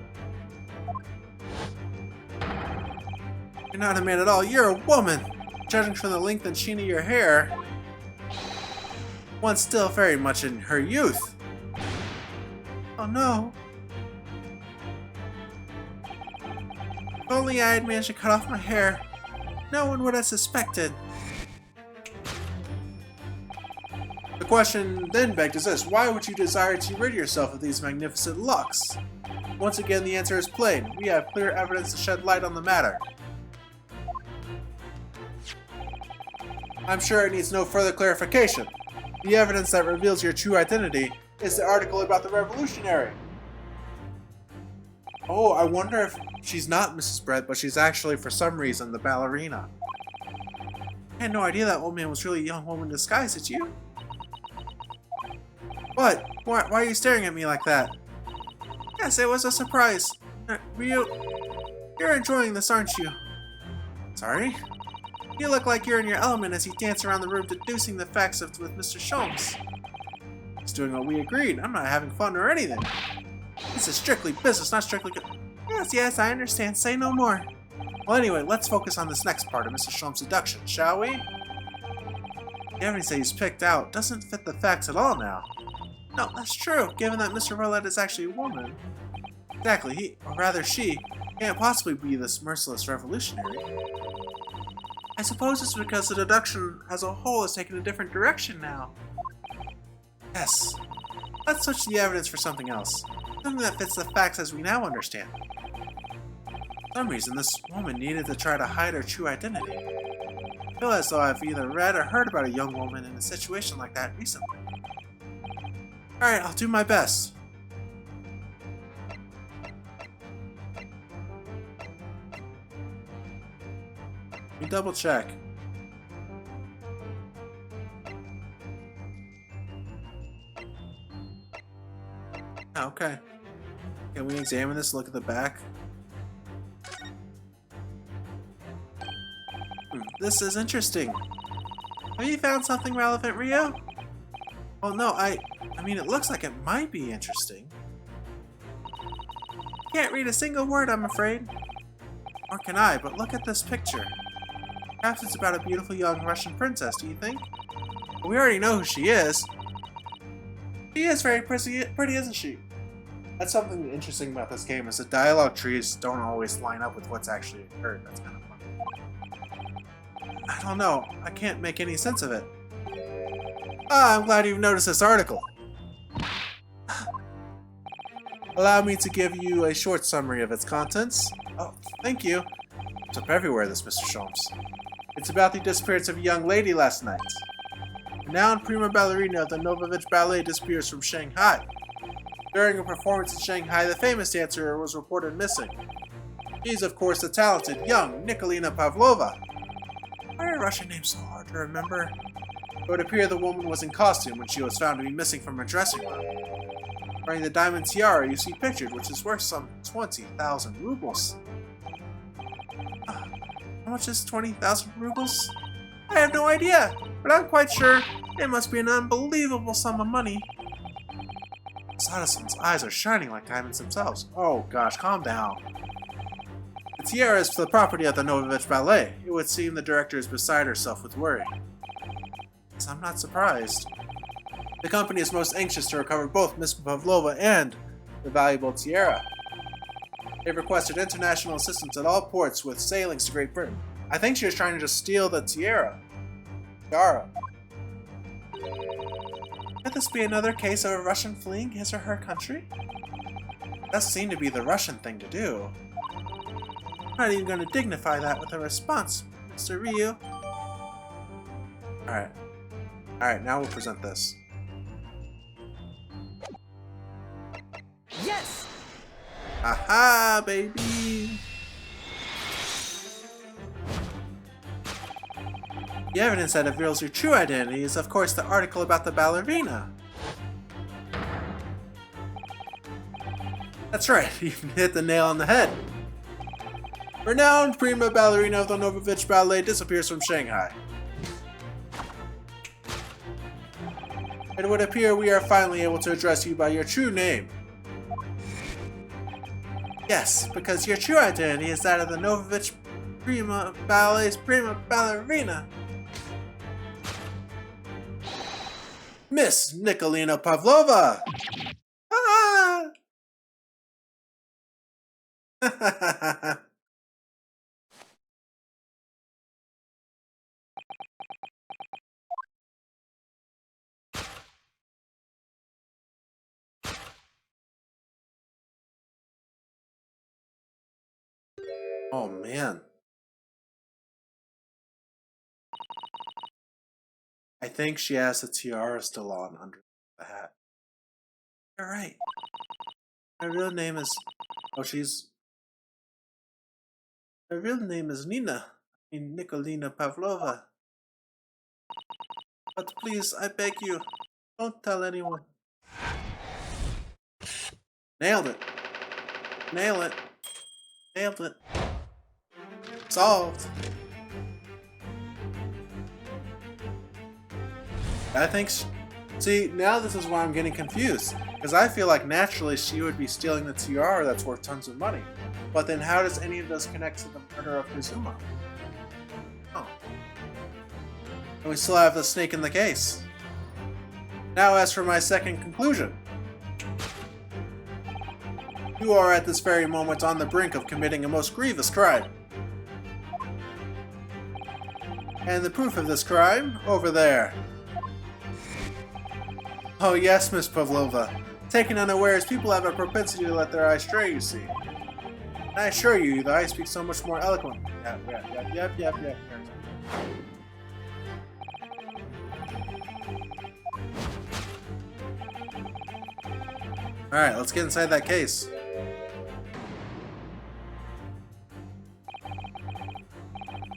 You're not a man at all, you're a woman! Judging from the length and sheen of your hair, one still very much in her youth. Oh no. If only I had managed to cut off my hair, no one would have suspected. The question then begged is this: why would you desire to rid yourself of these magnificent locks? Once again, the answer is plain. We have clear evidence to shed light on the matter. I'm sure it needs no further clarification. The evidence that reveals your true identity is the article about the revolutionary. Oh, I wonder if she's not Mrs. Brett, but she's actually, for some reason, the ballerina. I had no idea that old man was really a young woman disguised as you. What? Why are you staring at me like that? Yes, it was a surprise. You're enjoying this, aren't you? Sorry? You look like you're in your element as you dance around the room deducing the facts with Mr. Sholmes. He's doing what we agreed. I'm not having fun or anything. This is strictly business, not strictly good. Yes, I understand. Say no more. Well, anyway, let's focus on this next part of Mr. Sholmes' deduction, shall we? The evidence that he's picked out doesn't fit the facts at all now. No, that's true, given that Mr. Roylott is actually a woman. Exactly, he, or rather she, can't possibly be this merciless revolutionary. I suppose it's because the deduction as a whole has taken a different direction now. Yes. Let's switch the evidence for something else. Something that fits the facts as we now understand. For some reason, this woman needed to try to hide her true identity. I feel as though I've either read or heard about a young woman in a situation like that recently. Alright, I'll do my best. Let me double check. Okay. Can we examine this? Look at the back. This is interesting. Have you found something relevant, Rio? Well, no, I mean, it looks like it might be interesting. Can't read a single word, I'm afraid. Or can I, but look at this picture. Perhaps it's about a beautiful young Russian princess, do you think? We already know who she is. She is very pretty, isn't she? That's something interesting about this game, is the dialogue trees don't always line up with what's actually occurred. That's kind of funny. I don't know. I can't make any sense of it. Ah, I'm glad you've noticed this article. Allow me to give you a short summary of its contents. Oh, thank you. It's up everywhere, this Mr. Sholmes. It's about the disappearance of a young lady last night. A renowned prima ballerina of the Novovich Ballet disappears from Shanghai. During a performance in Shanghai, the famous dancer was reported missing. She's, of course, the talented, young Nikolina Pavlova. Why are Russian names so hard to remember? It would appear the woman was in costume when she was found to be missing from her dressing room. Wearing the diamond tiara you see pictured, which is worth some 20,000 rubles. How much is 20,000 rubles? I have no idea, but I'm quite sure it must be an unbelievable sum of money. Sadason's eyes are shining like diamonds themselves. Oh gosh, calm down. The tiara is the property of the Novovich Ballet. It would seem the director is beside herself with worry. Yes, I'm not surprised. The company is most anxious to recover both Miss Pavlova and the valuable tiara. They've requested international assistance at all ports with sailings to Great Britain. I think she was trying to just steal the tiara. Could this be another case of a Russian fleeing his or her country? It does seem to be the Russian thing to do. I'm not even going to dignify that with a response, Mr. Ryu. Alright, now we'll present this. Yes! Aha, baby! The evidence that reveals your true identity is, of course, the article about the ballerina. That's right, you hit the nail on the head. Renowned prima ballerina of the Novovich Ballet disappears from Shanghai. It would appear we are finally able to address you by your true name. Yes, because your true identity is that of the Novovich Prima Ballet's prima ballerina. Miss Nikolina Pavlova! Ah! Oh man. I think she has the tiara still on under the hat. You're right. Her real name is... Oh, her real name is Nina. I mean, Nikolina Pavlova. But please, I beg you, don't tell anyone. Nailed it. Nail it. Nailed it. Solved. I think... See, now this is why I'm getting confused. Because I feel like naturally she would be stealing the tiara that's worth tons of money. But then how does any of this connect to the murder of Kazuma? Oh. And we still have the snake in the case. Now as for my second conclusion. You are at this very moment on the brink of committing a most grievous crime. And the proof of this crime, over there. Oh yes, Miss Pavlova. Taken unawares, people have a propensity to let their eyes stray, you see. And I assure you, the eye speaks so much more eloquently. Yep. Alright, let's get inside that case.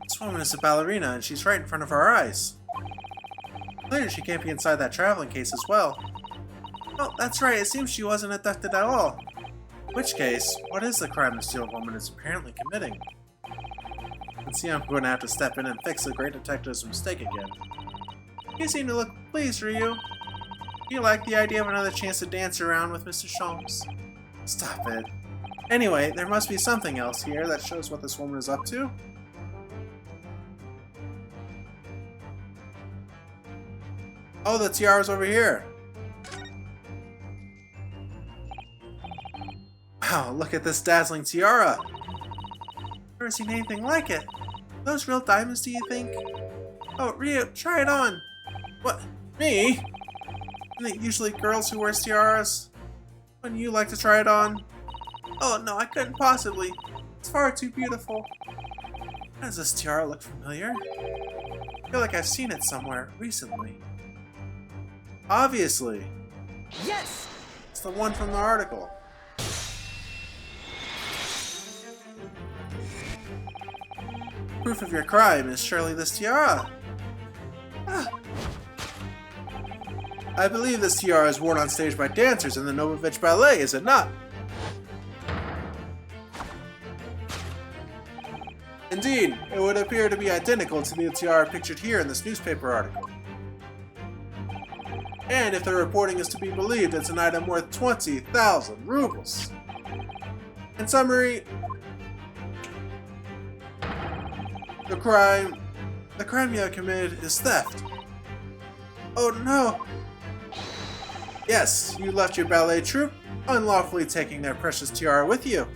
This woman is a ballerina, and she's right in front of our eyes. Clearly, she can't be inside that traveling case as well. Oh, that's right, it seems she wasn't abducted at all. In which case, what is the crime the Steel Woman is apparently committing? And see, I'm going to have to step in and fix the great detective's mistake again. You seem to look pleased, Ryu. Do you like the idea of another chance to dance around with Mr. Sholmes? Stop it. Anyway, there must be something else here that shows what this woman is up to. Oh, the tiara's over here. Wow, look at this dazzling tiara. Never seen anything like it. Are those real diamonds, do you think? Oh, Ryu, try it on. What? Me? Isn't it usually girls who wear tiaras? Wouldn't you like to try it on? Oh no, I couldn't possibly. It's far too beautiful. Why does this tiara look familiar? I feel like I've seen it somewhere recently. Obviously. Yes! It's the one from the article. Proof of your crime is surely this tiara. Ah. I believe this tiara is worn on stage by dancers in the Novovich Ballet, is it not? Indeed, it would appear to be identical to the tiara pictured here in this newspaper article. And if the reporting is to be believed, it's an item worth 20,000 rubles. In summary, the crime you have committed is theft. Oh no! Yes, you left your ballet troupe, unlawfully taking their precious tiara with you.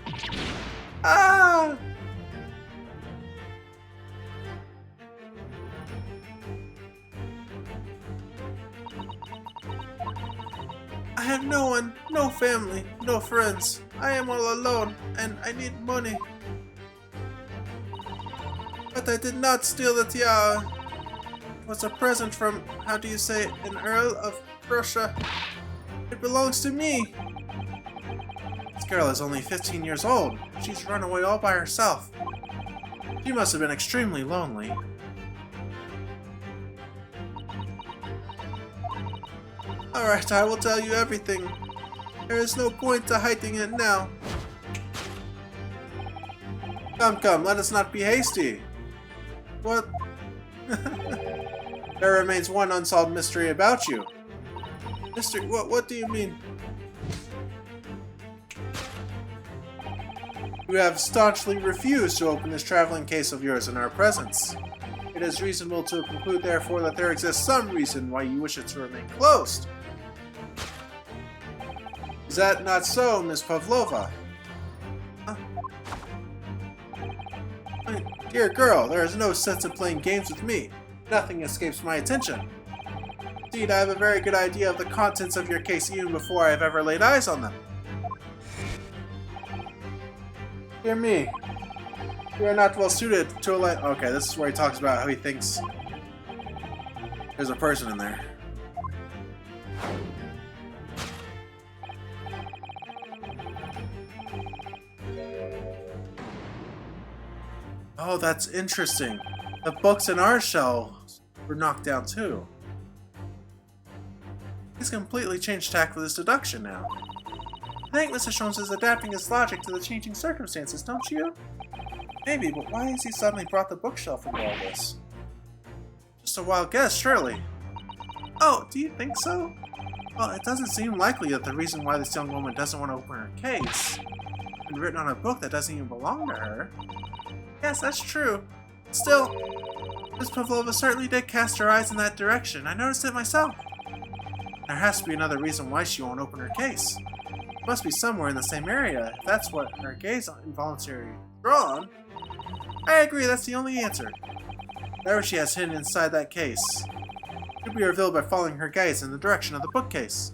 Ah! I have no one, no family, no friends. I am all alone, and I need money. But I did not steal the tiara. It was a present from, how do you say, an Earl of Prussia. It belongs to me. This girl is only 15 years old. She's run away all by herself. She must have been extremely lonely. Alright, I will tell you everything. There is no point to hiding it now. Come, let us not be hasty. What? There remains one unsolved mystery about you. Mystery? What do you mean? You have staunchly refused to open this traveling case of yours in our presence. It is reasonable to conclude, therefore, that there exists some reason why you wish it to remain closed. Is that not so, Miss Pavlova? Huh? My dear girl, there is no sense in playing games with me. Nothing escapes my attention. Indeed, I have a very good idea of the contents of your case even before I have ever laid eyes on them. Dear me, you are not well suited to a life. Okay, this is where he talks about how he thinks there's a person in there. Oh, that's interesting. The books in our shelves were knocked down too. He's completely changed tack with his deduction now. I think Mr. Sholmes is adapting his logic to the changing circumstances, don't you? Maybe, but why has he suddenly brought the bookshelf into all this? Just a wild guess, surely. Oh, do you think so? Well, it doesn't seem likely that the reason why this young woman doesn't want to open her case is written on a book that doesn't even belong to her. Yes, that's true. Still, Miss Pavlova certainly did cast her eyes in that direction. I noticed it myself. There has to be another reason why she won't open her case. It must be somewhere in the same area, if that's what her gaze involuntarily drawn. I agree, that's the only answer. Whatever she has hidden inside that case could be revealed by following her gaze in the direction of the bookcase.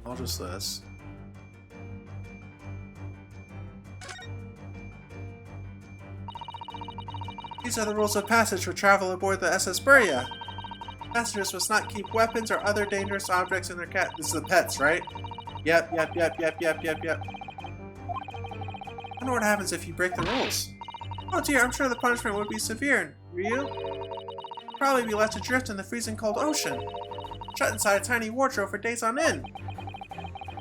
I'll just this. These are the rules of passage for travel aboard the SS Buria. Passengers must not keep weapons or other dangerous objects in their This is the pets, right? Yep. I wonder what happens if you break the rules. Oh dear, I'm sure the punishment would be severe. Ryu? Probably be left adrift in the freezing cold ocean. Shut inside a tiny wardrobe for days on end.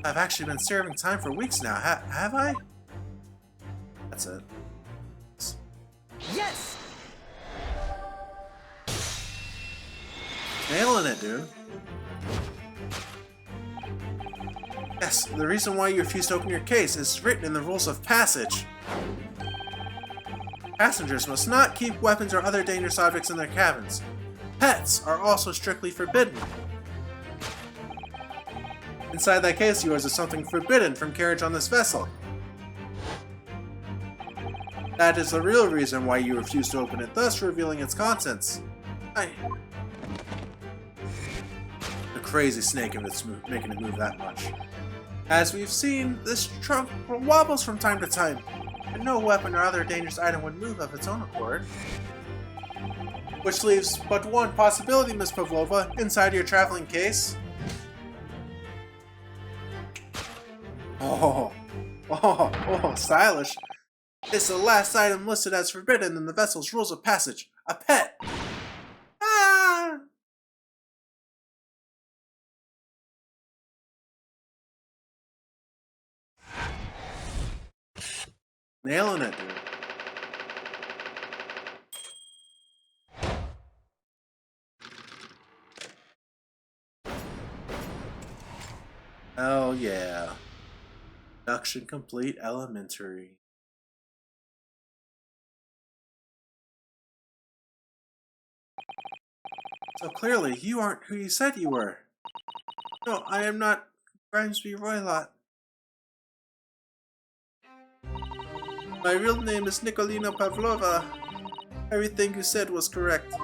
I've actually been serving time for weeks now, have I? That's it. Yes! Nailing it, dude. Yes, the reason why you refuse to open your case is written in the rules of passage. Passengers must not keep weapons or other dangerous objects in their cabins. Pets are also strictly forbidden. Inside that case of yours is something forbidden from carriage on this vessel. That is the real reason why you refuse to open it, thus revealing its contents. The crazy snake if it's making it move that much. As we've seen, this trunk wobbles from time to time, and no weapon or other dangerous item would move of its own accord. Which leaves but one possibility, Miss Pavlova, inside your traveling case. Oh, stylish. It's the last item listed as forbidden in the vessel's rules of passage. A pet. Ah! Nailing it, dude. Oh yeah. Deduction complete, elementary. So clearly, you aren't who you said you were. No, I am not Grimsby Roylott. My real name is Nikolina Pavlova. Everything you said was correct.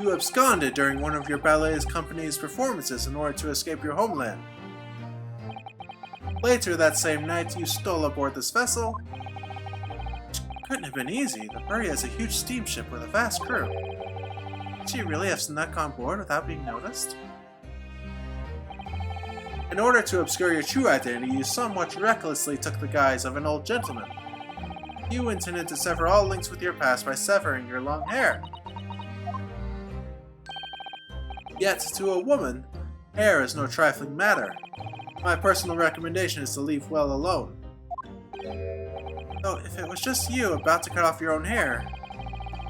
You absconded during one of your ballet's company's performances in order to escape your homeland. Later that same night, you stole aboard this vessel. Which couldn't have been easy. The Buria is a huge steamship with a vast crew. Did you really have snuck on board without being noticed? In order to obscure your true identity, you somewhat recklessly took the guise of an old gentleman. You intended to sever all links with your past by severing your long hair. Yet, to a woman, hair is no trifling matter. My personal recommendation is to leave well alone. So, if it was just you about to cut off your own hair,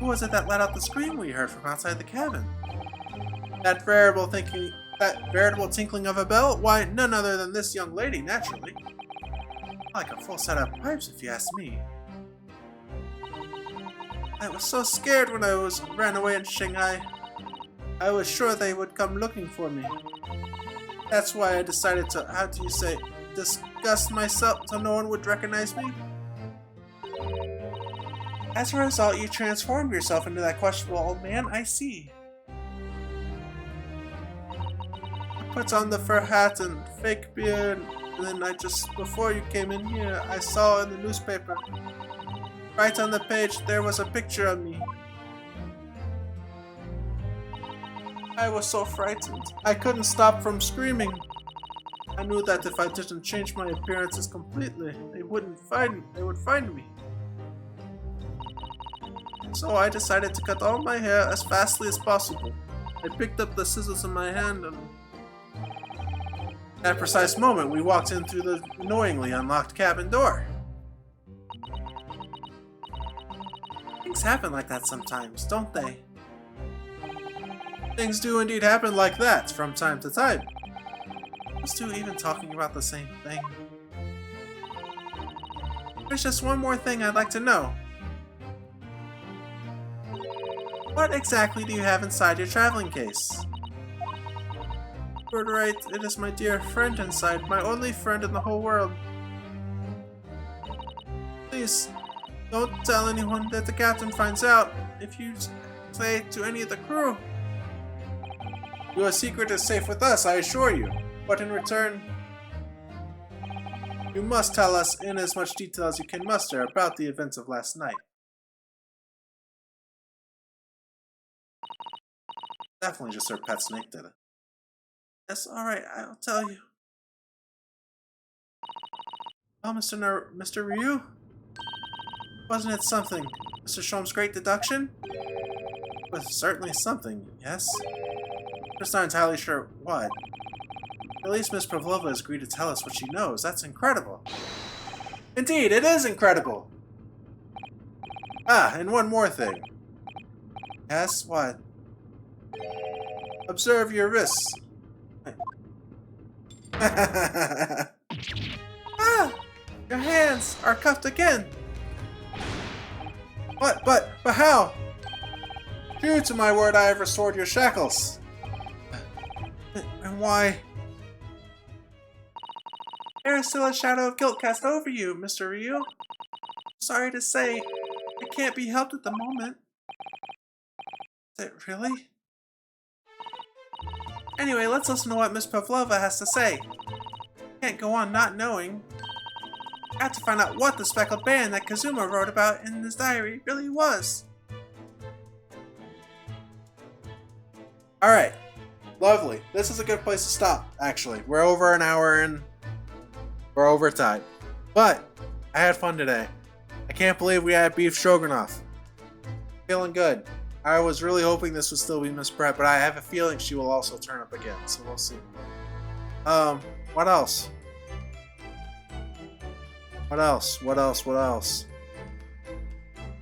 who was it that let out the scream we heard from outside the cabin? That veritable tinkling of a bell? Why, none other than this young lady, naturally. Like a full set of pipes, if you ask me. I was so scared when I ran away in Shanghai. I was sure they would come looking for me. That's why I decided to, how do you say, disgust myself so no one would recognize me? As a result, you transformed yourself into that questionable old man, I see. I put on the fur hat and fake beard, and then before you came in here, I saw in the newspaper, right on the page, there was a picture of me. I was so frightened. I couldn't stop from screaming. I knew that if I didn't change my appearances completely, they would find me. So I decided to cut all my hair as fastly as possible. I picked up the scissors in my hand and... At that precise moment, we walked in through the annoyingly unlocked cabin door. Things happen like that sometimes, don't they? Things do indeed happen like that from time to time. Those two even talking about the same thing. There's just one more thing I'd like to know. What exactly do you have inside your traveling case? You're right, it is my dear friend inside, my only friend in the whole world. Please, don't tell anyone that the captain finds out if you say to any of the crew. Your secret is safe with us, I assure you. But in return, you must tell us in as much detail as you can muster about the events of last night. Definitely just her pet snake did it. Yes, alright, I'll tell you. Oh, Mr. Ryu? Wasn't it something? Mr. Sholmes' great deduction? It was certainly something, yes? Just not entirely sure what. At least Miss Pavlova has agreed to tell us what she knows. That's incredible. Indeed, it is incredible! Ah, and one more thing. Yes, what? Observe your wrists. Ah! Your hands are cuffed again! What? But how? True to my word, I have restored your shackles. And why? There is still a shadow of guilt cast over you, Mr. Ryu. Sorry to say, it can't be helped at the moment. Is it really? Anyway, let's listen to what Miss Pavlova has to say. Can't go on not knowing. Got to find out what the Speckled Band that Kazuma wrote about in his diary really was. Alright. Lovely. This is a good place to stop, actually. We're over an hour in. We're over time. But, I had fun today. I can't believe we had Bif Strogenov. Feeling good. I was really hoping this would still be Miss Brett, but I have a feeling she will also turn up again, so we'll see. What else? What else?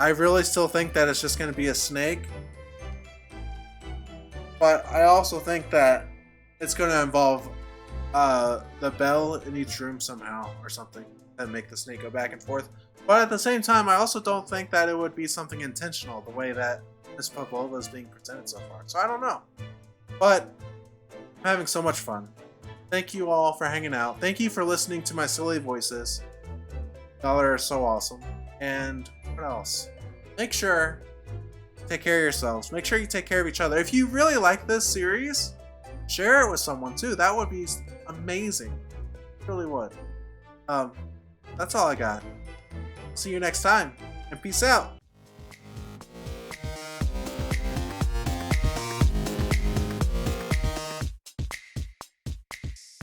I really still think that it's just going to be a snake. But I also think that it's going to involve the bell in each room somehow or something that make the snake go back and forth. But at the same time, I also don't think that it would be something intentional the way that Miss Pavlova is being presented so far. So I don't know. But I'm having so much fun. Thank you all for hanging out. Thank you for listening to my silly voices. Y'all are so awesome. And what else? Make sure to take care of yourselves. Make sure you take care of each other. If you really like this series, share it with someone too. That would be amazing. It really would. That's all I got. See you next time, and peace out.